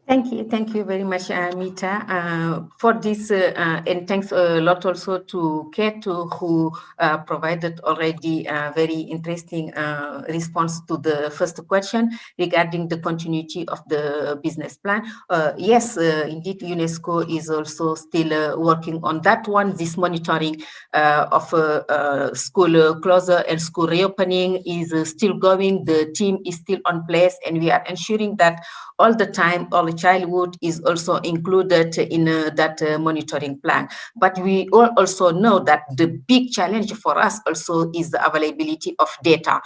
S4: Thank you very much, Mita, for this, and thanks a lot also to Kate, who provided already a very interesting response to the first question regarding the continuity of the business plan. Yes, indeed, UNESCO is also still working on that one. This monitoring of school closure and school reopening is still going. The team is still on place, and we are ensuring that all the time, early childhood is also included in that monitoring plan. But we all also know that the big challenge for us also is the availability of data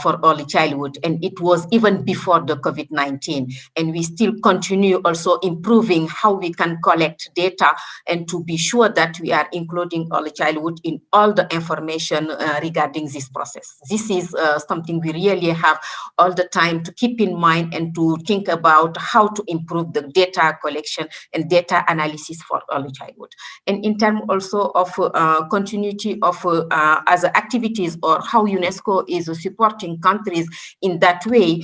S4: for early childhood. And it was even before the COVID-19. And we still continue also improving how we can collect data and to be sure that we are including early childhood in all the information regarding this process. This is something we really have all the time to keep in mind and to think about how to improve the data collection and data analysis for early childhood. And in terms also of continuity of other activities, or how UNESCO is supporting countries in that way,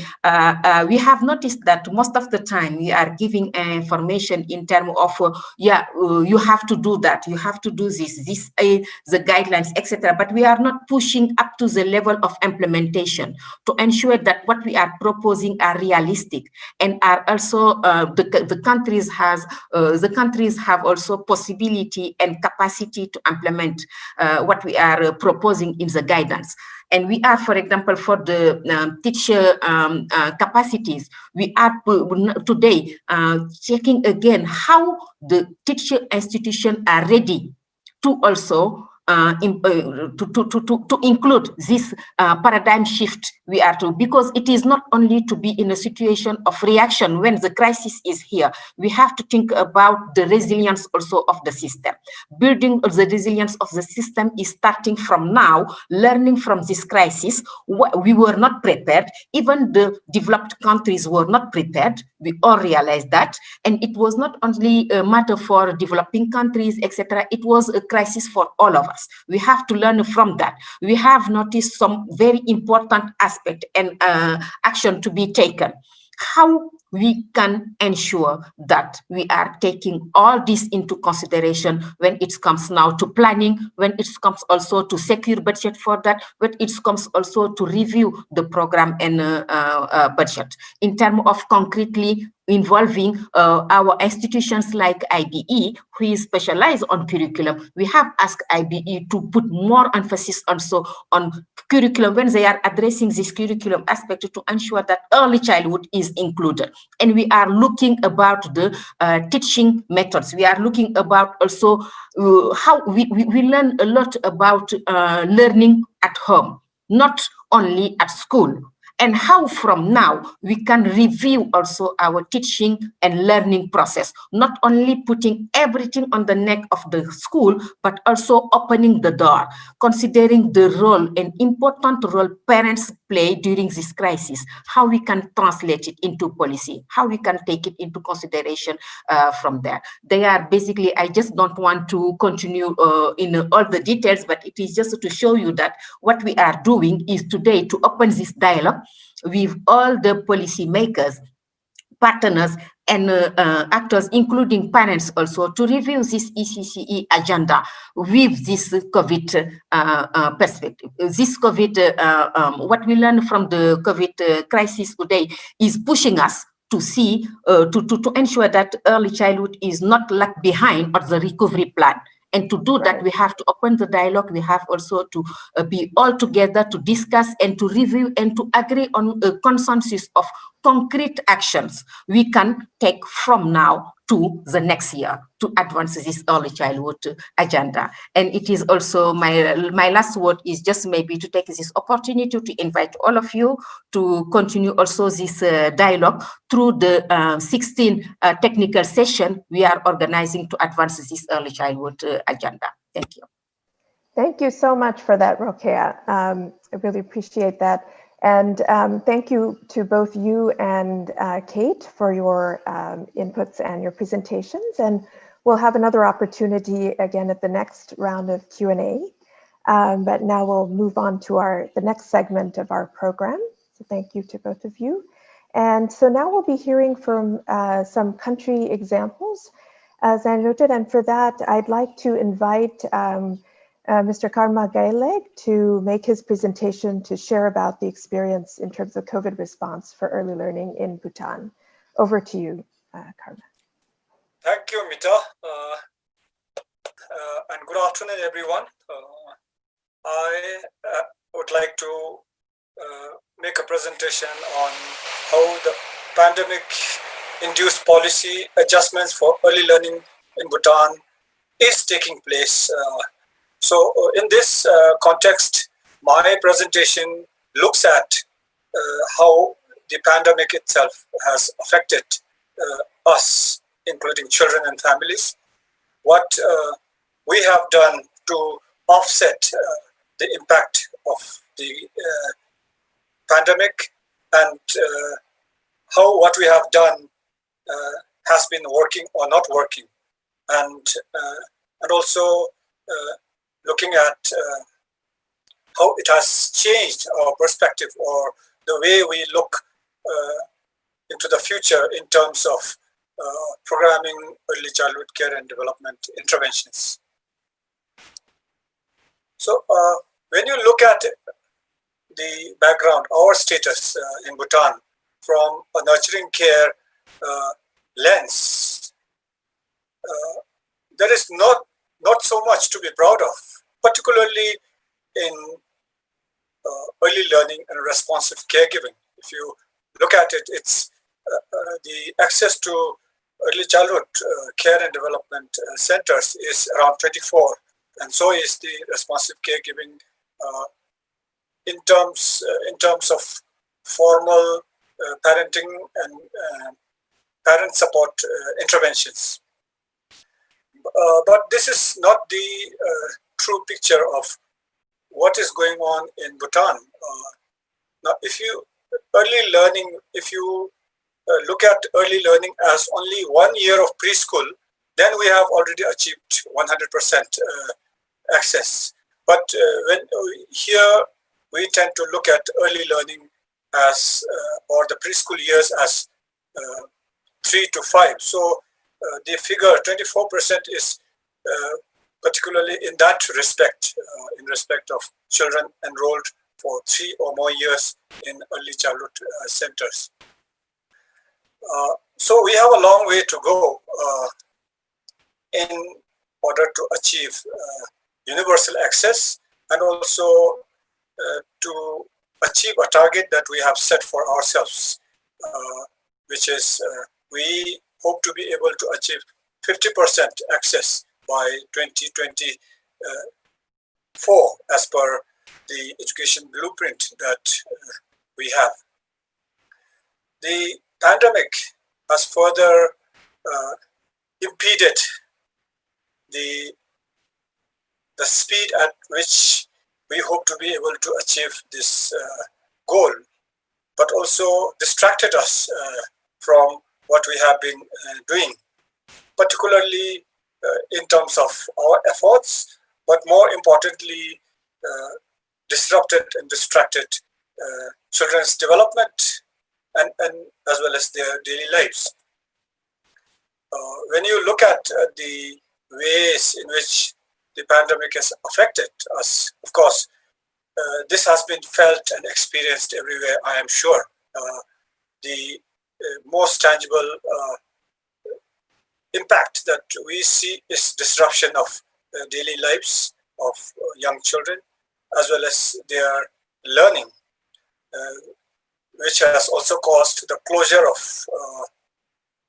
S4: we have noticed that most of the time we are giving information in terms of, you have to do that, you have to do this the guidelines, etc. But we are not pushing up to the level of implementation to ensure that what we are proposing are realistic and are also the countries have also possibility and capacity to implement what we are proposing in the guidance. And we are, for example, for the teacher capacities, we are today checking again how the teacher institutions are ready to also to include this paradigm shift we are to, because it is not only to be in a situation of reaction when the crisis is here. We have to think about the resilience also of the system. Building the resilience of the system is starting from now, learning from this crisis. We were not prepared. Even the developed countries were not prepared. We all realized that. And it was not only a matter for developing countries, etc. It was a crisis for all of us. We have to learn from that. We have noticed some very important aspect and action to be taken. How we can ensure that we are taking all this into consideration when it comes now to planning, when it comes also to secure budget for that, when it comes also to review the program and budget in terms of concretely involving our institutions like IBE, who is specialized on curriculum. We have asked IBE to put more emphasis also on curriculum when they are addressing this curriculum aspect, to ensure that early childhood is included. And we are looking about the teaching methods. We are looking about also how we learn a lot about learning at home, not only at school, and how from now we can review also our teaching and learning process, not only putting everything on the neck of the school, but also opening the door, considering the role and important role parents play during this crisis, how we can translate it into policy, how we can take it into consideration from there. They are basically, I just don't want to continue in all the details, but it is just to show you that what we are doing is today to open this dialogue with all the policy makers, partners, and actors, including parents also, to review this ECCE agenda with this COVID perspective. This COVID, what we learned from the COVID crisis today is pushing us to see, to ensure that early childhood is not left behind on the recovery plan. And to do that, we have to open the dialogue. We have also to be all together to discuss and to review and to agree on a consensus of concrete actions we can take from now to the next year to advance this early childhood agenda. And it is also my last word is just maybe to take this opportunity to invite all of you to continue also this dialogue through the 16 technical session we are organizing to advance this early childhood agenda. Thank you.
S2: Thank you so much for that, Rokeya. I really appreciate that. And thank you to both you and Kate for your inputs and your presentations. And we'll have another opportunity again at the next round of Q&A. But now we'll move on to the next segment of our program. So thank you to both of you. And so now we'll be hearing from some country examples, as I noted. And for that, I'd like to invite Mr. Karma Gaileg to make his presentation to share about the experience in terms of COVID response for early learning in Bhutan. Over to you, Karma.
S5: Thank you, Mita. And good afternoon, everyone. I would like to make a presentation on how the pandemic-induced policy adjustments for early learning in Bhutan is taking place. So in this context, my presentation looks at how the pandemic itself has affected us, including children and families, what we have done to offset the impact of the pandemic, and how what we have done has been working or not working, and also looking at how it has changed our perspective or the way we look into the future in terms of programming early childhood care and development interventions. So when you look at the background, our status in Bhutan from a nurturing care lens, there is not so much to be proud of, particularly in early learning and responsive caregiving. If you look at it, it's the access to early childhood care and development centers is around 24 and so is the responsive caregiving in terms of formal parenting and parent support interventions. But this is not the true picture of what is going on in Bhutan. Now, if you look at early learning as only 1 year of preschool, then we have already achieved 100% access. But here we tend to look at early learning as, or the preschool years as 3 to 5. So the figure 24% is particularly in that respect, in respect of children enrolled for 3 or more years in early childhood centers. So we have a long way to go in order to achieve universal access, and also to achieve a target that we have set for ourselves, which is we hope to be able to achieve 50% access by 2024 as per the education blueprint that we have. The pandemic has further impeded the speed at which we hope to be able to achieve this goal, but also distracted us from what we have been doing, particularly in terms of our efforts, but more importantly, disrupted and distracted children's development and as well as their daily lives. When you look at the ways in which the pandemic has affected us, of course, this has been felt and experienced everywhere, I am sure. The most tangible impact that we see is disruption of daily lives of young children, as well as their learning, which has also caused the closure of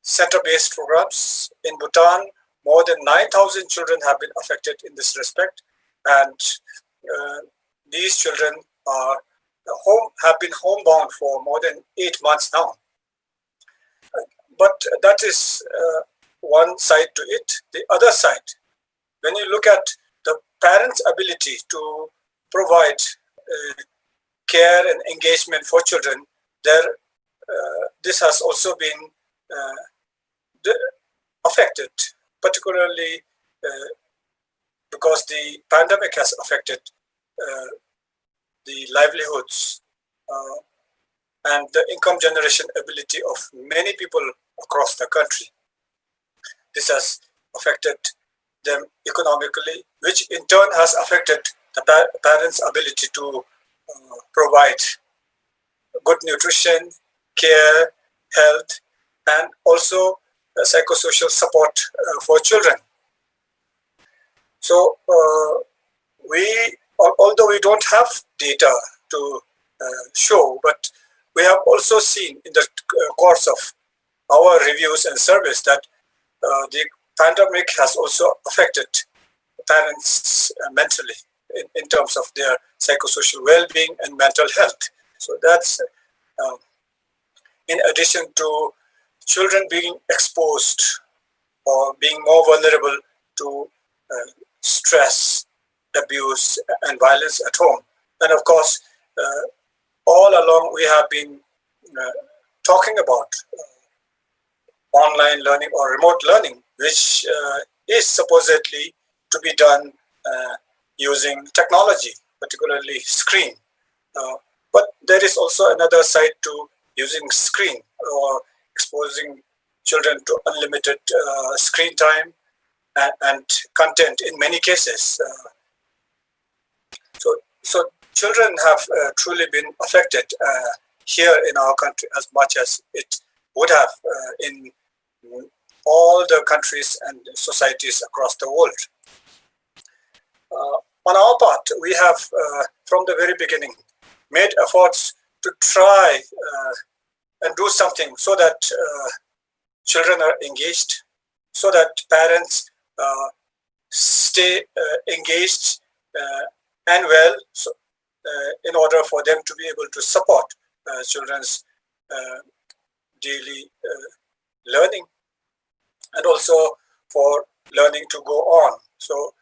S5: center-based programs. In Bhutan, more than 9,000 children have been affected in this respect, and these children have been homebound for more than 8 months now. But that is one side to it. The other side, when you look at the parents' ability to provide care and engagement for children, this has also been affected, particularly because the pandemic has affected the livelihoods and the income generation ability of many people across the country. This has affected them economically, which in turn has affected the parents' ability to provide good nutrition, care, health, and also psychosocial support for children. So although we don't have data to show, but we have also seen in the course of our reviews and surveys that the pandemic has also affected parents mentally in terms of their psychosocial well-being and mental health. So that's in addition to children being exposed or being more vulnerable to stress, abuse, and violence at home. And of course, all along we have been talking about online learning or remote learning, which is supposedly to be done using technology, particularly screen. But there is also another side to using screen or exposing children to unlimited screen time and content in many cases. So children have truly been affected here in our country as much as it would have in all the countries and societies across the world. On our part, we have from the very beginning made efforts to try and do something so that children are engaged, so that parents stay engaged and well, so, in order for them to be able to support children's daily learning, and also for learning to go on. So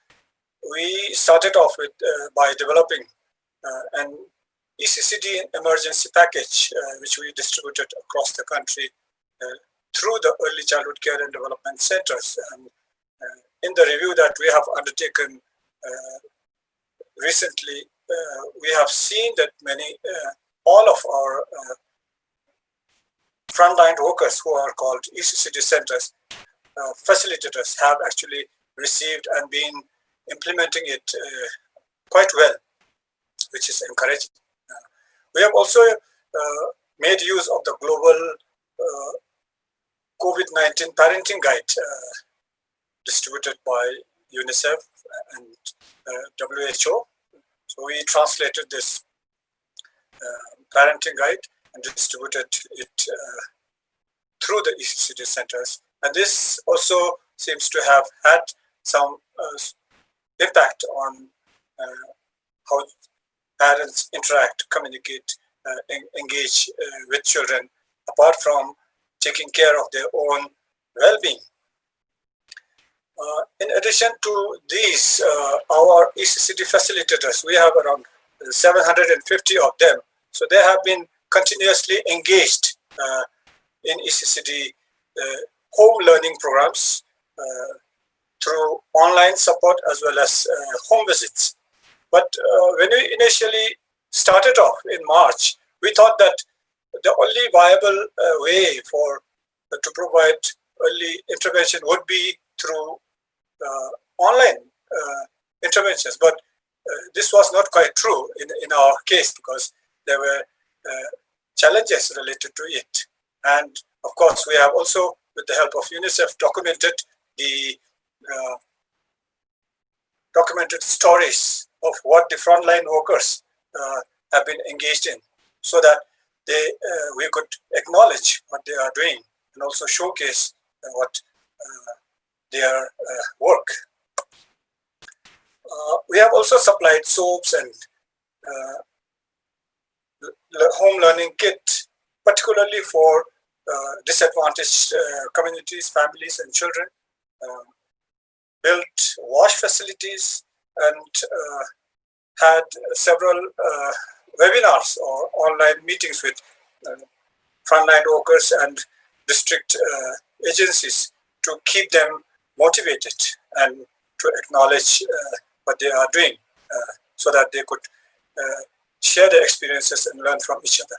S5: we started off with by developing an ECCD emergency package, which we distributed across the country through the early childhood care and development centers. And in the review that we have undertaken recently, we have seen that all of our frontline workers who are called ECCD centers, facilitators, have actually received and been implementing it quite well, which is encouraging. We have also made use of the global COVID-19 parenting guide distributed by UNICEF and WHO. So we translated this parenting guide and distributed it through the ECCD centers. And this also seems to have had some impact on how parents interact, communicate, engage with children, apart from taking care of their own well-being. In addition to these, our ECCD facilitators, we have around 750 of them. So they have been continuously engaged in ECCD home learning programs through online support as well as home visits. But when we initially started off in March, we thought that the only viable way to provide early intervention would be through online interventions. But this was not quite true in our case, because there were challenges related to it. And of course, we have also, with the help of UNICEF, documented the documented stories of what the frontline workers have been engaged in, so that we could acknowledge what they are doing and also showcase what their work. We have also supplied soaps and home learning kit, particularly for disadvantaged communities, families, and children. Built wash facilities and had several webinars or online meetings with frontline workers and district agencies to keep them motivated and to acknowledge what they are doing, so that they could share their experiences and learn from each other.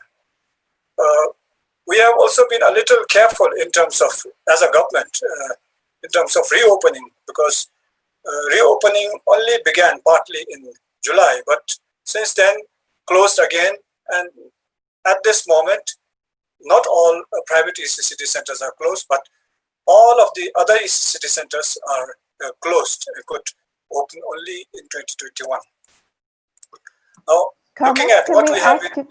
S5: We have also been a little careful in terms of, as a government, in terms of reopening, because reopening only began partly in July, but since then closed again. And at this moment, not all private ECCD centers are closed, but all of the other ECCD centers are closed and could open only in 2021. Now,
S2: Karma,
S5: looking at what we have been...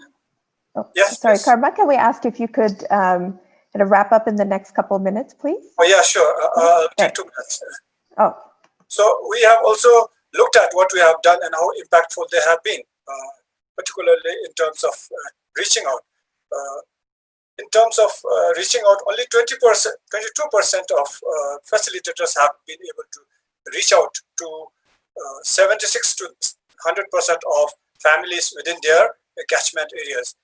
S5: Yes,
S2: sorry,
S5: please.
S2: Karma, can we ask if you could kind of wrap up in the next couple of minutes, please?
S5: Oh, yeah, sure. I'll take 2 minutes.
S2: Oh.
S5: So we have also looked at what we have done and how impactful they have been, particularly in terms of reaching out. In terms of reaching out, only 22% of facilitators have been able to reach out to 76 to 100% of families within their catchment areas,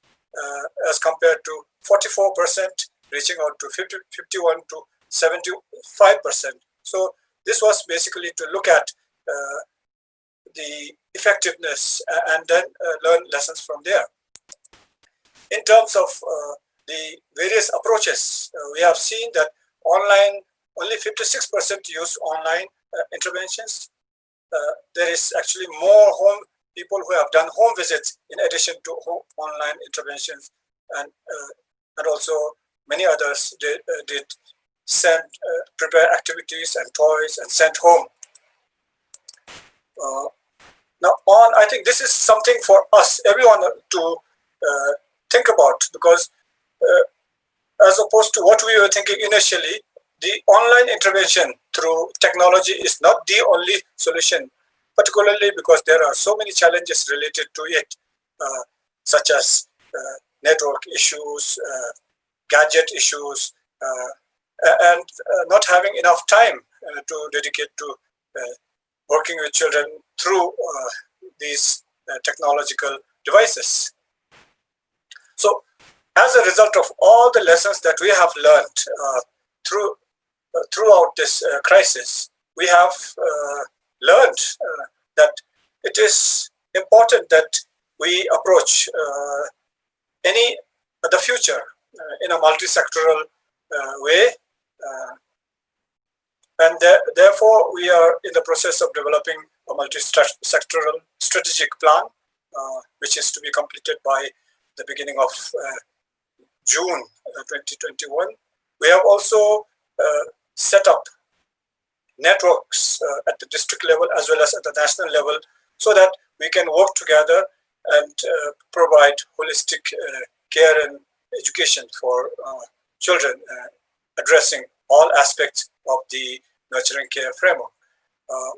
S5: as compared to 44% reaching out to 51 to 75%. So this was basically to look at the effectiveness and then learn lessons from there. In terms of the various approaches, we have seen that online, only 56% use online interventions. There is actually more people who have done home visits in addition to online interventions, and also many others did send, prepare activities and toys and sent home. Now I think this is something for us, everyone, to think about, because as opposed to what we were thinking initially, the online intervention through technology is not the only solution, particularly because there are so many challenges related to it, such as network issues, gadget issues, and not having enough time to dedicate to working with children through these technological devices. So, as a result of all the lessons that we have learned throughout this crisis, we have learned that it is important that we approach any the future in a multi-sectoral way, and therefore we are in the process of developing a multi-sectoral strategic plan, which is to be completed by the beginning of June 2021. We have also set up networks at the district level as well as at the national level, so that we can work together and provide holistic care and education for children, addressing all aspects of the nurturing care framework.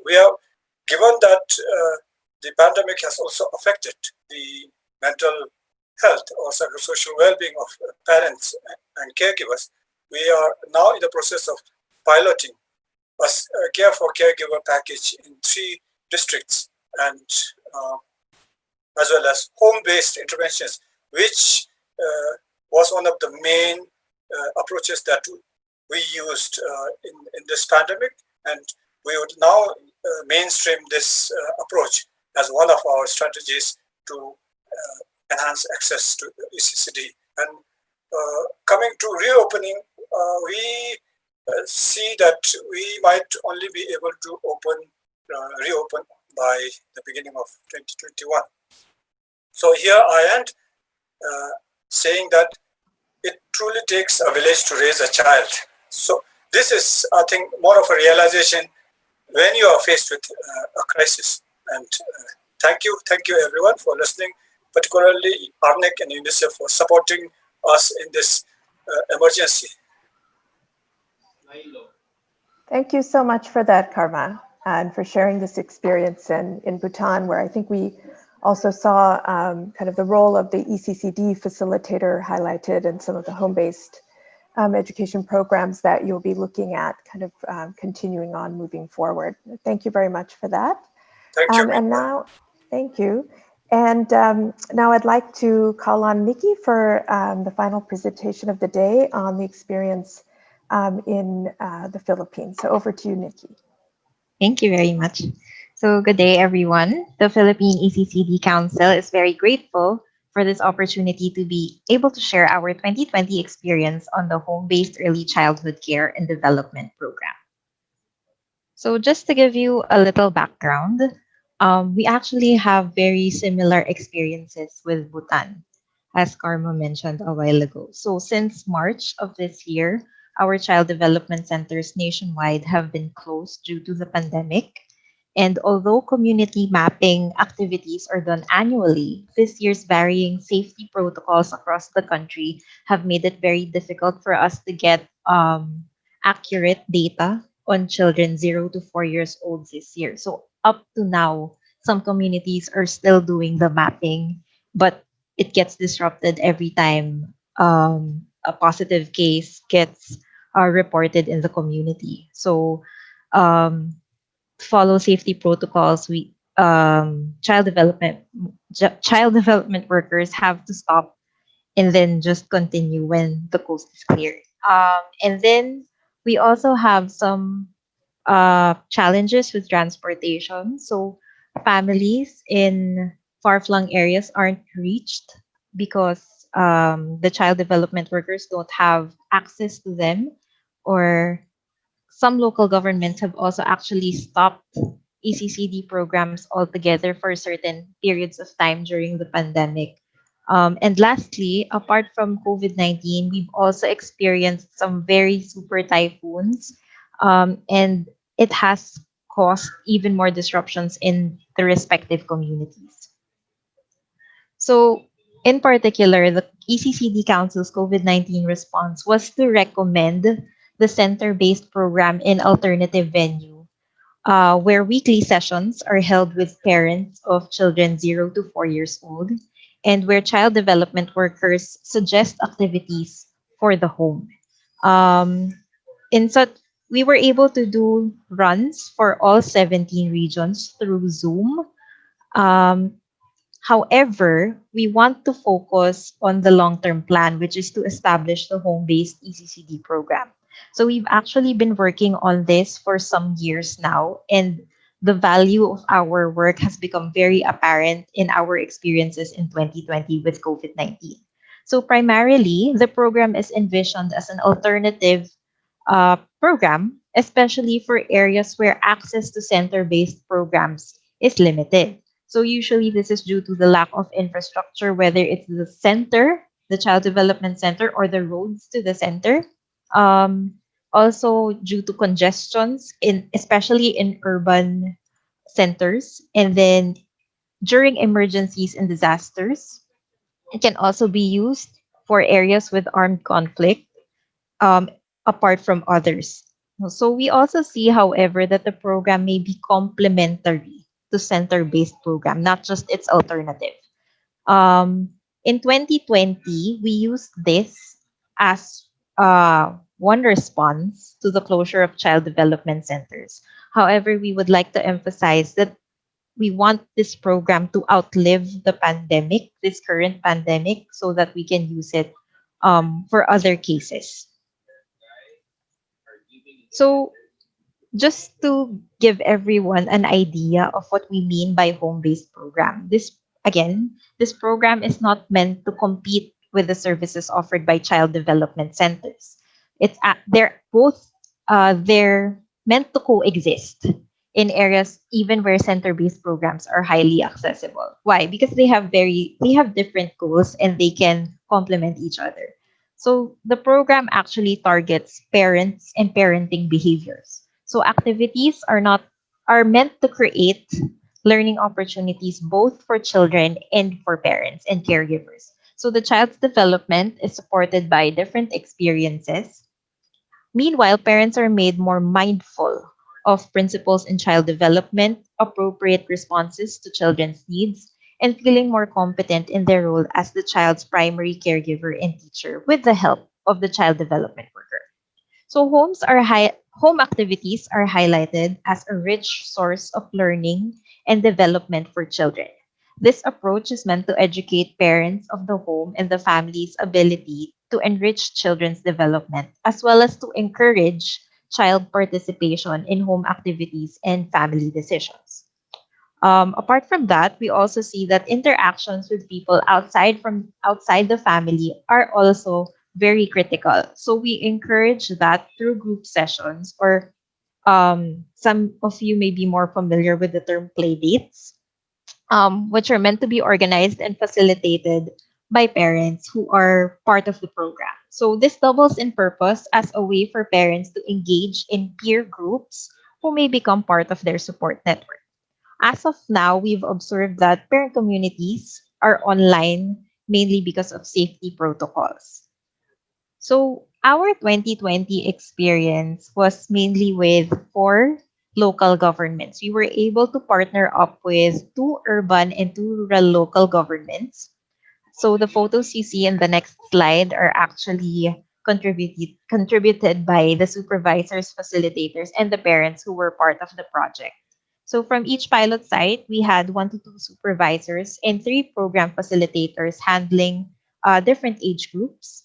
S5: We have given that the pandemic has also affected the mental health or psychosocial well-being of parents and caregivers. We are now in the process of piloting a care for caregiver package in 3 districts, and as well as home-based interventions, which was one of the main approaches that we used in this pandemic, and we would now mainstream this approach as one of our strategies to enhance access to ECCD. And coming to reopening, we see that we might only be able to reopen by the beginning of 2021. So here I am saying that it truly takes a village to raise a child. So this is, I think, more of a realization when you are faced with a crisis. And thank you everyone for listening, particularly ARNEC and UNICEF for supporting us in this emergency.
S2: Thank you so much for that, Karma, and for sharing this experience in Bhutan, where I think we also saw kind of the role of the ECCD facilitator highlighted and some of the home-based education programs that you'll be looking at kind of continuing on moving forward. Thank you very much for that.
S5: Thank you.
S2: And now, thank you. And now I'd like to call on Nikki for the final presentation of the day on the experience in the Philippines. So over to you, Nikki.
S6: Thank you very much. So good day, everyone. The Philippine ECCD Council is very grateful for this opportunity to be able to share our 2020 experience on the home-based early childhood care and development program. So just to give you a little background, we actually have very similar experiences with Bhutan, as Karma mentioned a while ago. So since March of this year, our child development centers nationwide have been closed due to the pandemic. And although community mapping activities are done annually, this year's varying safety protocols across the country have made it very difficult for us to get accurate data on children 0 to 4 years old this year. So up to now, some communities are still doing the mapping, but it gets disrupted every time a positive case gets reported in the community. So follow safety protocols, we child development workers have to stop and then just continue when the coast is cleared. And then we also have some challenges with transportation. So families in far-flung areas aren't reached because the child development workers don't have access to them, or some local governments have also actually stopped ECCD programs altogether for certain periods of time during the pandemic. And lastly, apart from COVID-19, we've also experienced some very super typhoons, and it has caused even more disruptions in the respective communities. So, in particular, the ECCD Council's COVID-19 response was to recommend the center-based program in alternative venue, where weekly sessions are held with parents of children 0 to 4 years old, and where child development workers suggest activities for the home. Um, in such, we were able to do runs for all 17 regions through Zoom. Um, However, we want to focus on the long term plan, which is to establish the home based ECCD program. So we've actually been working on this for some years now, and the value of our work has become very apparent in our experiences in 2020 with COVID 19. So, primarily, the program is envisioned as an alternative program, especially for areas where access to center based programs is limited. So usually this is due to the lack of infrastructure, whether it's the center, the child development center, or the roads to the center. Um, Also due to congestions in especially in urban centers, and then during emergencies and disasters. It can also be used for areas with armed conflict, um, apart from others. So we also see, however, that the program may be complementary to center-based program, not just its alternative. Um, in 2020, we used this as one response to the closure of child development centers. However, we would like to emphasize that we want this program to outlive the pandemic, this current pandemic, so that we can use it for other cases. So, just to give everyone an idea of what we mean by home-based program. This program is not meant to compete with the services offered by child development centers. They're meant to coexist in areas even where center-based programs are highly accessible. Why? Because they have different goals and they can complement each other. So the program actually targets parents and parenting behaviors. So activities are meant to create learning opportunities both for children and for parents and caregivers. So the child's development is supported by different experiences. Meanwhile, parents are made more mindful of principles in child development, appropriate responses to children's needs, and feeling more competent in their role as the child's primary caregiver and teacher with the help of the child development worker. So home activities are highlighted as a rich source of learning and development for children. This approach is meant to educate parents of the home and the family's ability to enrich children's development, as well as to encourage child participation in home activities and family decisions. Apart from that, we also see that interactions with people outside the family are also very critical. So we encourage that through group sessions, or some of you may be more familiar with the term play dates, which are meant to be organized and facilitated by parents who are part of the program. So this doubles in purpose as a way for parents to engage in peer groups who may become part of their support network. As of now, we've observed that parent communities are online mainly because of safety protocols. So, our 2020 experience was mainly with four local governments. We were able to partner up with two urban and two rural local governments. So, the photos you see in the next slide are actually contributed by the supervisors, facilitators, and the parents who were part of the project. So from each pilot site, we had 1 to 2 supervisors and 3 program facilitators handling different age groups.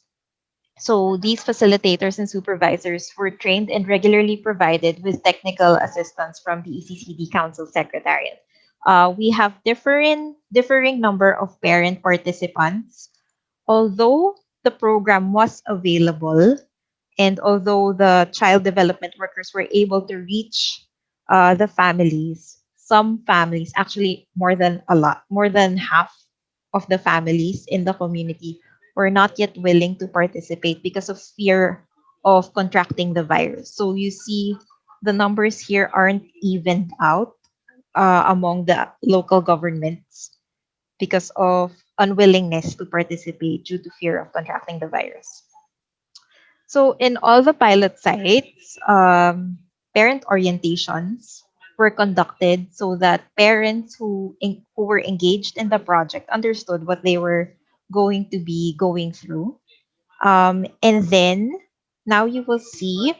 S6: So these facilitators and supervisors were trained and regularly provided with technical assistance from the ECCD Council Secretariat. We have differing number of parent participants. Although the program was available, and although the child development workers were able to reach the families, some families, actually more than half of the families in the community, were not yet willing to participate because of fear of contracting the virus. So you see, the numbers here aren't evened out among the local governments because of unwillingness to participate due to fear of contracting the virus. So in all the pilot sites, parent orientations were conducted so that parents who were engaged in the project understood what they were going to be going through. And then now you will see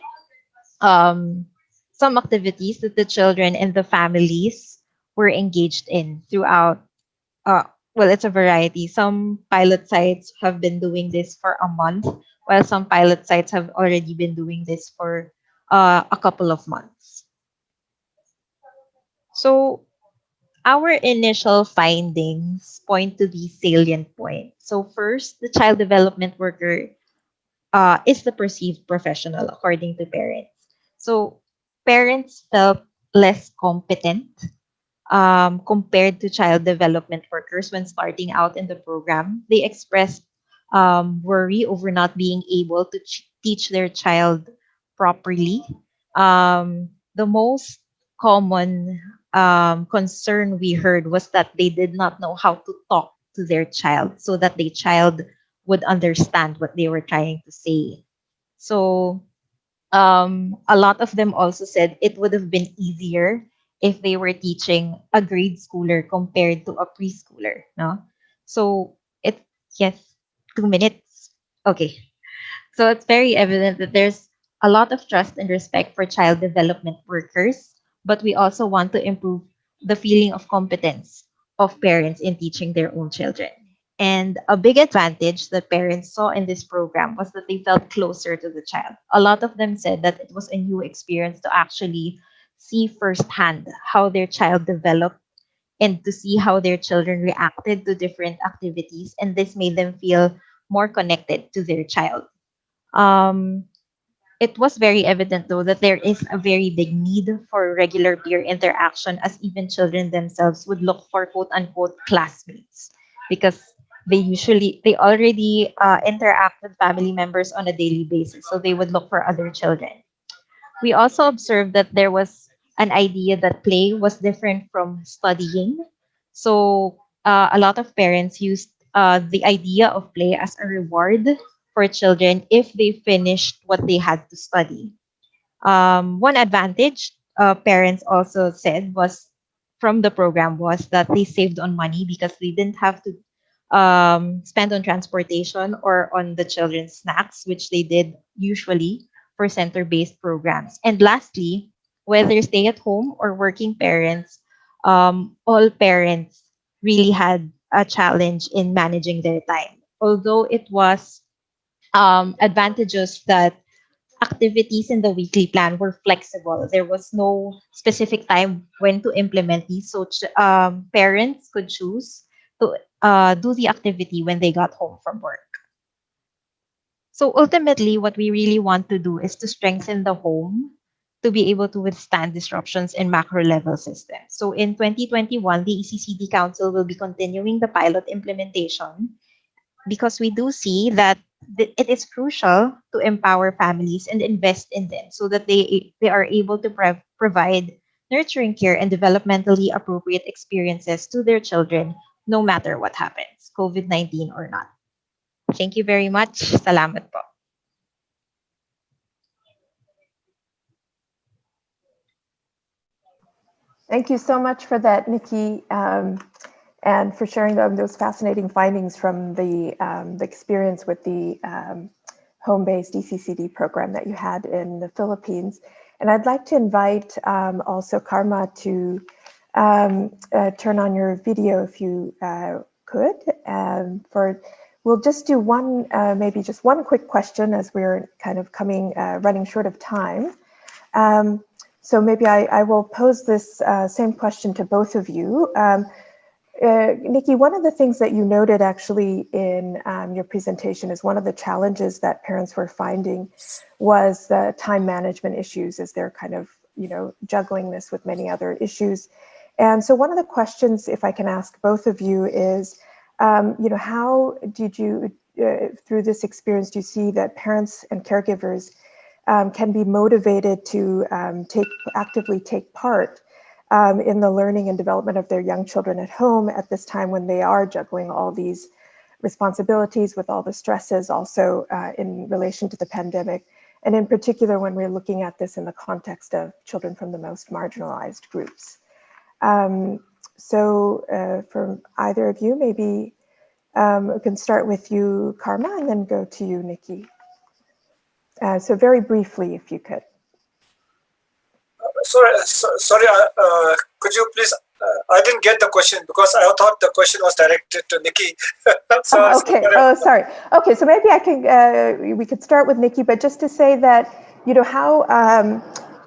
S6: um, some activities that the children and the families were engaged in throughout. Uh, well, it's a variety. Some pilot sites have been doing this for a month, while some pilot sites have already been doing this for a couple of months. So, our initial findings point to these salient points. So, first, the child development worker is the perceived professional according to parents. So, parents felt less competent compared to child development workers when starting out in the program. They expressed worry over not being able to teach their child properly. The most common concern we heard was that they did not know how to talk to their child so that the child would understand what they were trying to say. So a lot of them also said it would have been easier if they were teaching a grade schooler compared to a preschooler. No, so it yes, 2 minutes. Okay, so it's very evident that there's a lot of trust and respect for child development workers, but we also want to improve the feeling of competence of parents in teaching their own children. And a big advantage that parents saw in this program was that they felt closer to the child. A lot of them said that it was a new experience to actually see firsthand how their child developed and to see how their children reacted to different activities. And this made them feel more connected to their child. Um, it was very evident, though, that there is a very big need for regular peer interaction, as even children themselves would look for quote unquote classmates because they already interact with family members on a daily basis, so they would look for other children. We also observed that there was an idea that play was different from studying. So a lot of parents used the idea of play as a reward for children if they finished what they had to study. One advantage parents also said was from the program was that they saved on money because they didn't have to spend on transportation or on the children's snacks, which they did usually for center-based programs. And lastly, whether stay at home or working parents, all parents really had a challenge in managing their time. Although it was advantageous that activities in the weekly plan were flexible. There was no specific time when to implement these, so parents could choose to do the activity when they got home from work. So ultimately, what we really want to do is to strengthen the home to be able to withstand disruptions in macro level systems. So in 2021, the ECCD Council will be continuing the pilot implementation because we do see that it is crucial to empower families and invest in them so that they are able to provide nurturing care and developmentally appropriate experiences to their children no matter what happens, COVID-19 or not. Thank you very much. Salamat po.
S2: Thank you so much for that, Nikki, and for sharing those fascinating findings from the experience with the home-based ECCD program that you had in the Philippines. And I'd like to invite also Karma to turn on your video if you could. We'll just do one, maybe just one quick question as we're kind of running short of time. So maybe I will pose this same question to both of you. Nikki, one of the things that you noted actually in your presentation is one of the challenges that parents were finding was the time management issues as they're kind of, juggling this with many other issues. And so one of the questions, if I can ask both of you, is, how did you, through this experience, do you see that parents and caregivers can be motivated to actively take part in the learning and development of their young children at home at this time when they are juggling all these responsibilities with all the stresses also in relation to the pandemic. And in particular, when we're looking at this in the context of children from the most marginalized groups. From either of you, maybe we can start with you, Karma, and then go to you, Nikki. So very briefly, if you could.
S5: Sorry. Could you please? I didn't get the question because I thought the question was directed to Nikki.
S2: Okay. Oh, sorry. Okay, so maybe I can. We could start with Nikki, but just to say that, how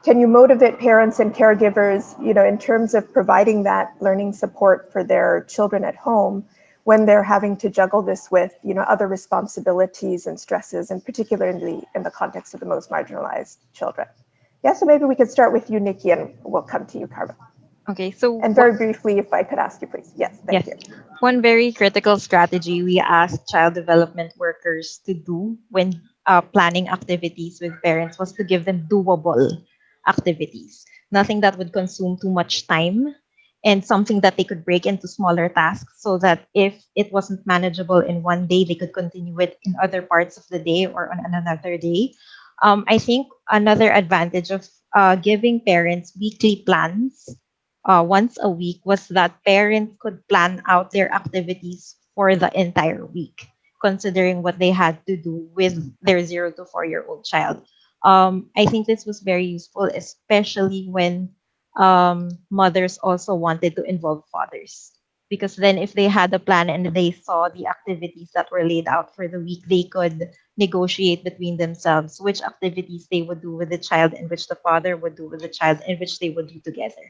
S2: can you motivate parents and caregivers, in terms of providing that learning support for their children at home when they're having to juggle this with, other responsibilities and stresses, and particularly in the context of the most marginalized children. Yeah, so maybe we could start with you, Nikki, and we'll come to you, Karma.
S6: Okay, so
S2: and very briefly, if I could ask you, please. Yes, thank you.
S6: One very critical strategy we asked child development workers to do when planning activities with parents was to give them doable activities, nothing that would consume too much time, and something that they could break into smaller tasks so that if it wasn't manageable in one day, they could continue it in other parts of the day or on another day. I think another advantage of giving parents weekly plans once a week was that parents could plan out their activities for the entire week, considering what they had to do with their 0 to 4 year old child. I think this was very useful, especially when mothers also wanted to involve fathers. Because then, if they had a plan and they saw the activities that were laid out for the week, they could negotiate between themselves which activities they would do with the child and which the father would do with the child and which they would do together.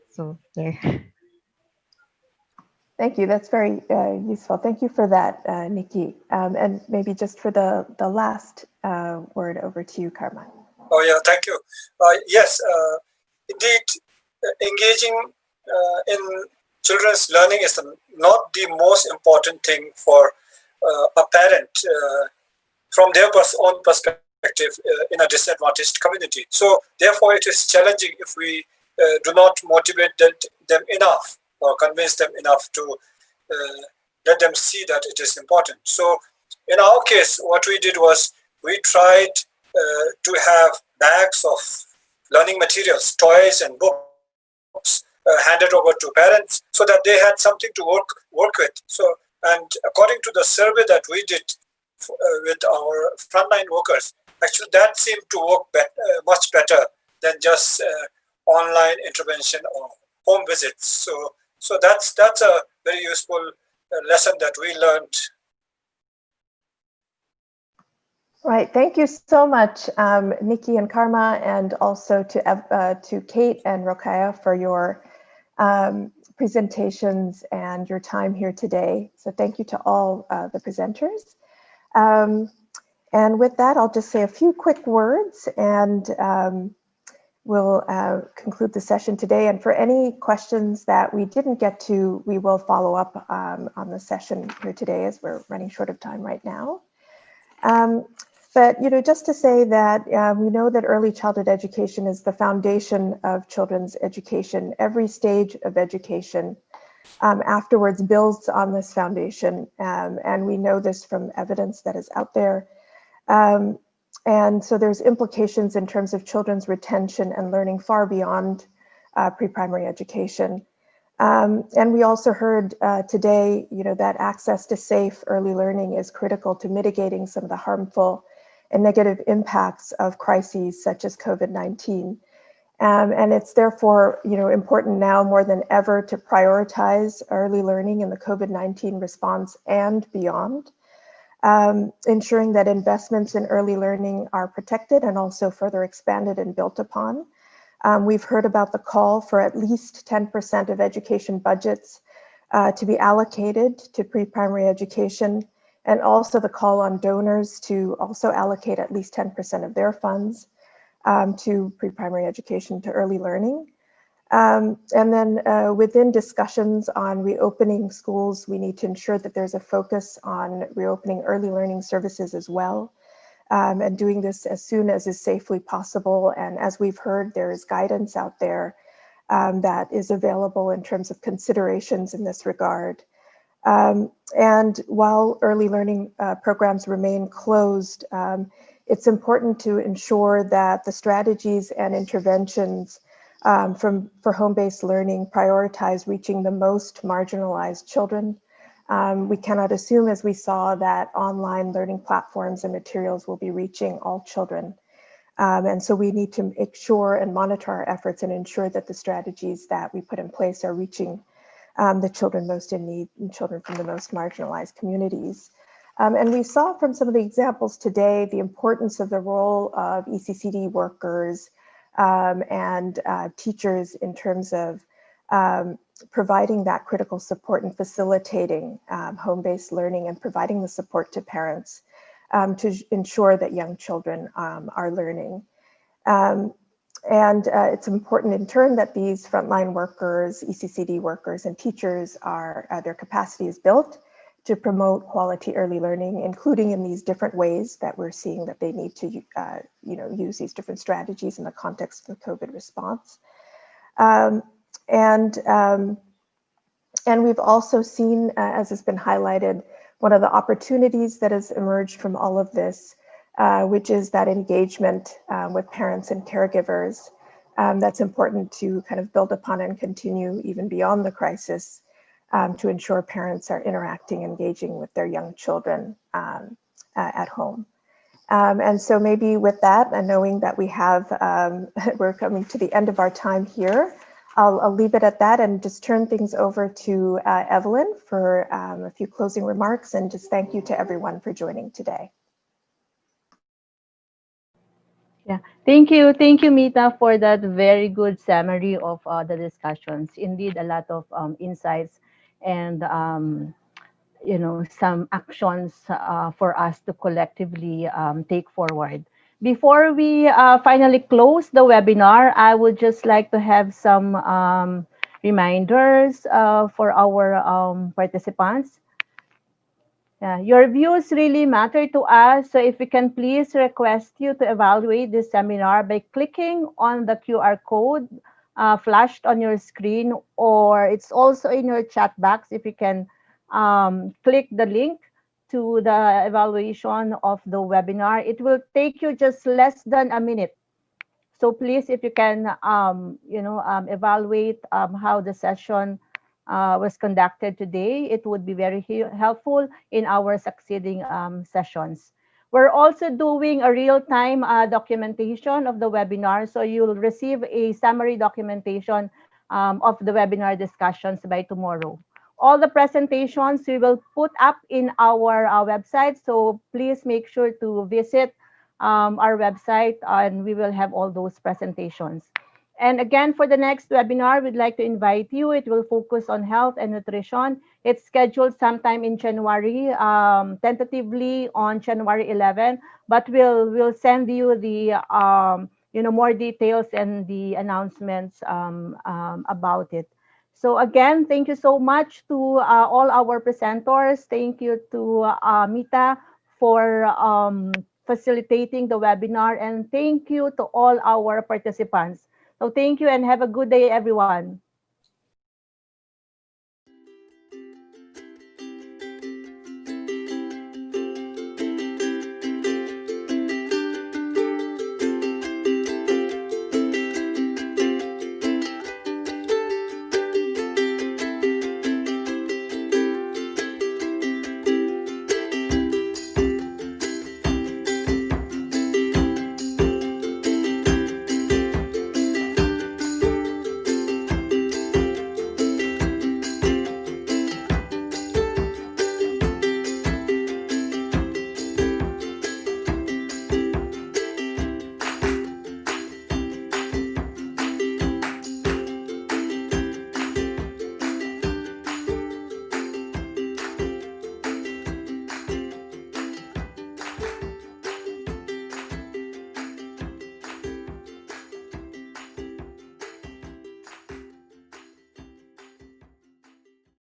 S6: So there.
S2: Thank you. That's very useful. Thank you for that, Nikki. And maybe just for the last word, over to you, Karma.
S5: Oh yeah, thank you. Yes, indeed, engaging in children's learning is not the most important thing for a parent from their own perspective in a disadvantaged community. So therefore, it is challenging if we do not motivate them enough or convince them enough to let them see that it is important. So in our case, what we did was we tried to have bags of learning materials, toys and books handed over to parents so that they had something to work with. So, and according to the survey that we did with our frontline workers, actually that seemed to work much better than just online intervention or home visits. So that's a very useful lesson that we learned.
S2: Right. Thank you so much, Nikki and Karma, and also to Kate and Rokaya for your presentations and your time here today. So thank you to all the presenters. And with that, I'll just say a few quick words and we'll conclude the session today. And for any questions that we didn't get to, we will follow up on the session here today as we're running short of time right now. But just to say that we know that early childhood education is the foundation of children's education. Every stage of education afterwards builds on this foundation, and we know this from evidence that is out there. And so there's implications in terms of children's retention and learning far beyond pre-primary education. And we also heard today, that access to safe early learning is critical to mitigating some of the harmful and negative impacts of crises such as COVID-19. And it's therefore, important now more than ever to prioritize early learning in the COVID-19 response and beyond, ensuring that investments in early learning are protected and also further expanded and built upon. We've heard about the call for at least 10% of education budgets to be allocated to pre-primary education, and also the call on donors to also allocate at least 10% of their funds to pre-primary education, to early learning. And then within discussions on reopening schools, we need to ensure that there's a focus on reopening early learning services as well, and doing this as soon as is safely possible. And as we've heard, there is guidance out there that is available in terms of considerations in this regard. And while early learning programs remain closed, it's important to ensure that the strategies and interventions for home-based learning prioritize reaching the most marginalized children. We cannot assume, as we saw, that online learning platforms and materials will be reaching all children. And so we need to make sure and monitor our efforts and ensure that the strategies that we put in place are reaching the children most in need and children from the most marginalized communities. And we saw from some of the examples today the importance of the role of ECCD workers and teachers in terms of providing that critical support and facilitating home-based learning and providing the support to parents to ensure that young children are learning. And it's important in turn that these frontline workers, ECCD workers and teachers are, their capacity is built to promote quality early learning, including in these different ways that we're seeing that they need to use these different strategies in the context of the COVID response. And we've also seen, as has been highlighted, one of the opportunities that has emerged from all of this, which is that engagement with parents and caregivers. That's important to kind of build upon and continue even beyond the crisis to ensure parents are interacting, engaging with their young children at home. And so maybe with that, and knowing that we have, we're coming to the end of our time here, I'll leave it at that and just turn things over to Evelyn for a few closing remarks, and just thank you to everyone for joining today.
S1: Yeah, thank you, Mita, for that very good summary of the discussions. Indeed, a lot of insights and some actions for us to collectively take forward. Before we finally close the webinar, I would just like to have some reminders for our participants. Your views really matter to us, so if we can please request you to evaluate this seminar by clicking on the QR code flashed on your screen, or it's also in your chat box if you can click the link to the evaluation of the webinar. It will take you just less than a minute. So please, if you can, evaluate how the session was conducted today, it would be very helpful in our succeeding sessions. We're also doing a real-time documentation of the webinar, so you'll receive a summary documentation of the webinar discussions by tomorrow. All the presentations we will put up in our website, so please make sure to visit our website and we will have all those presentations. And again, for the next webinar, we'd like to invite you. It will focus on health and nutrition. It's scheduled sometime in January, tentatively on January 11, but we'll send you the more details and the announcements about it. So again, thank you so much to all our presenters. Thank you to Mita for facilitating the webinar, and thank you to all our participants. So thank you and have a good day, everyone.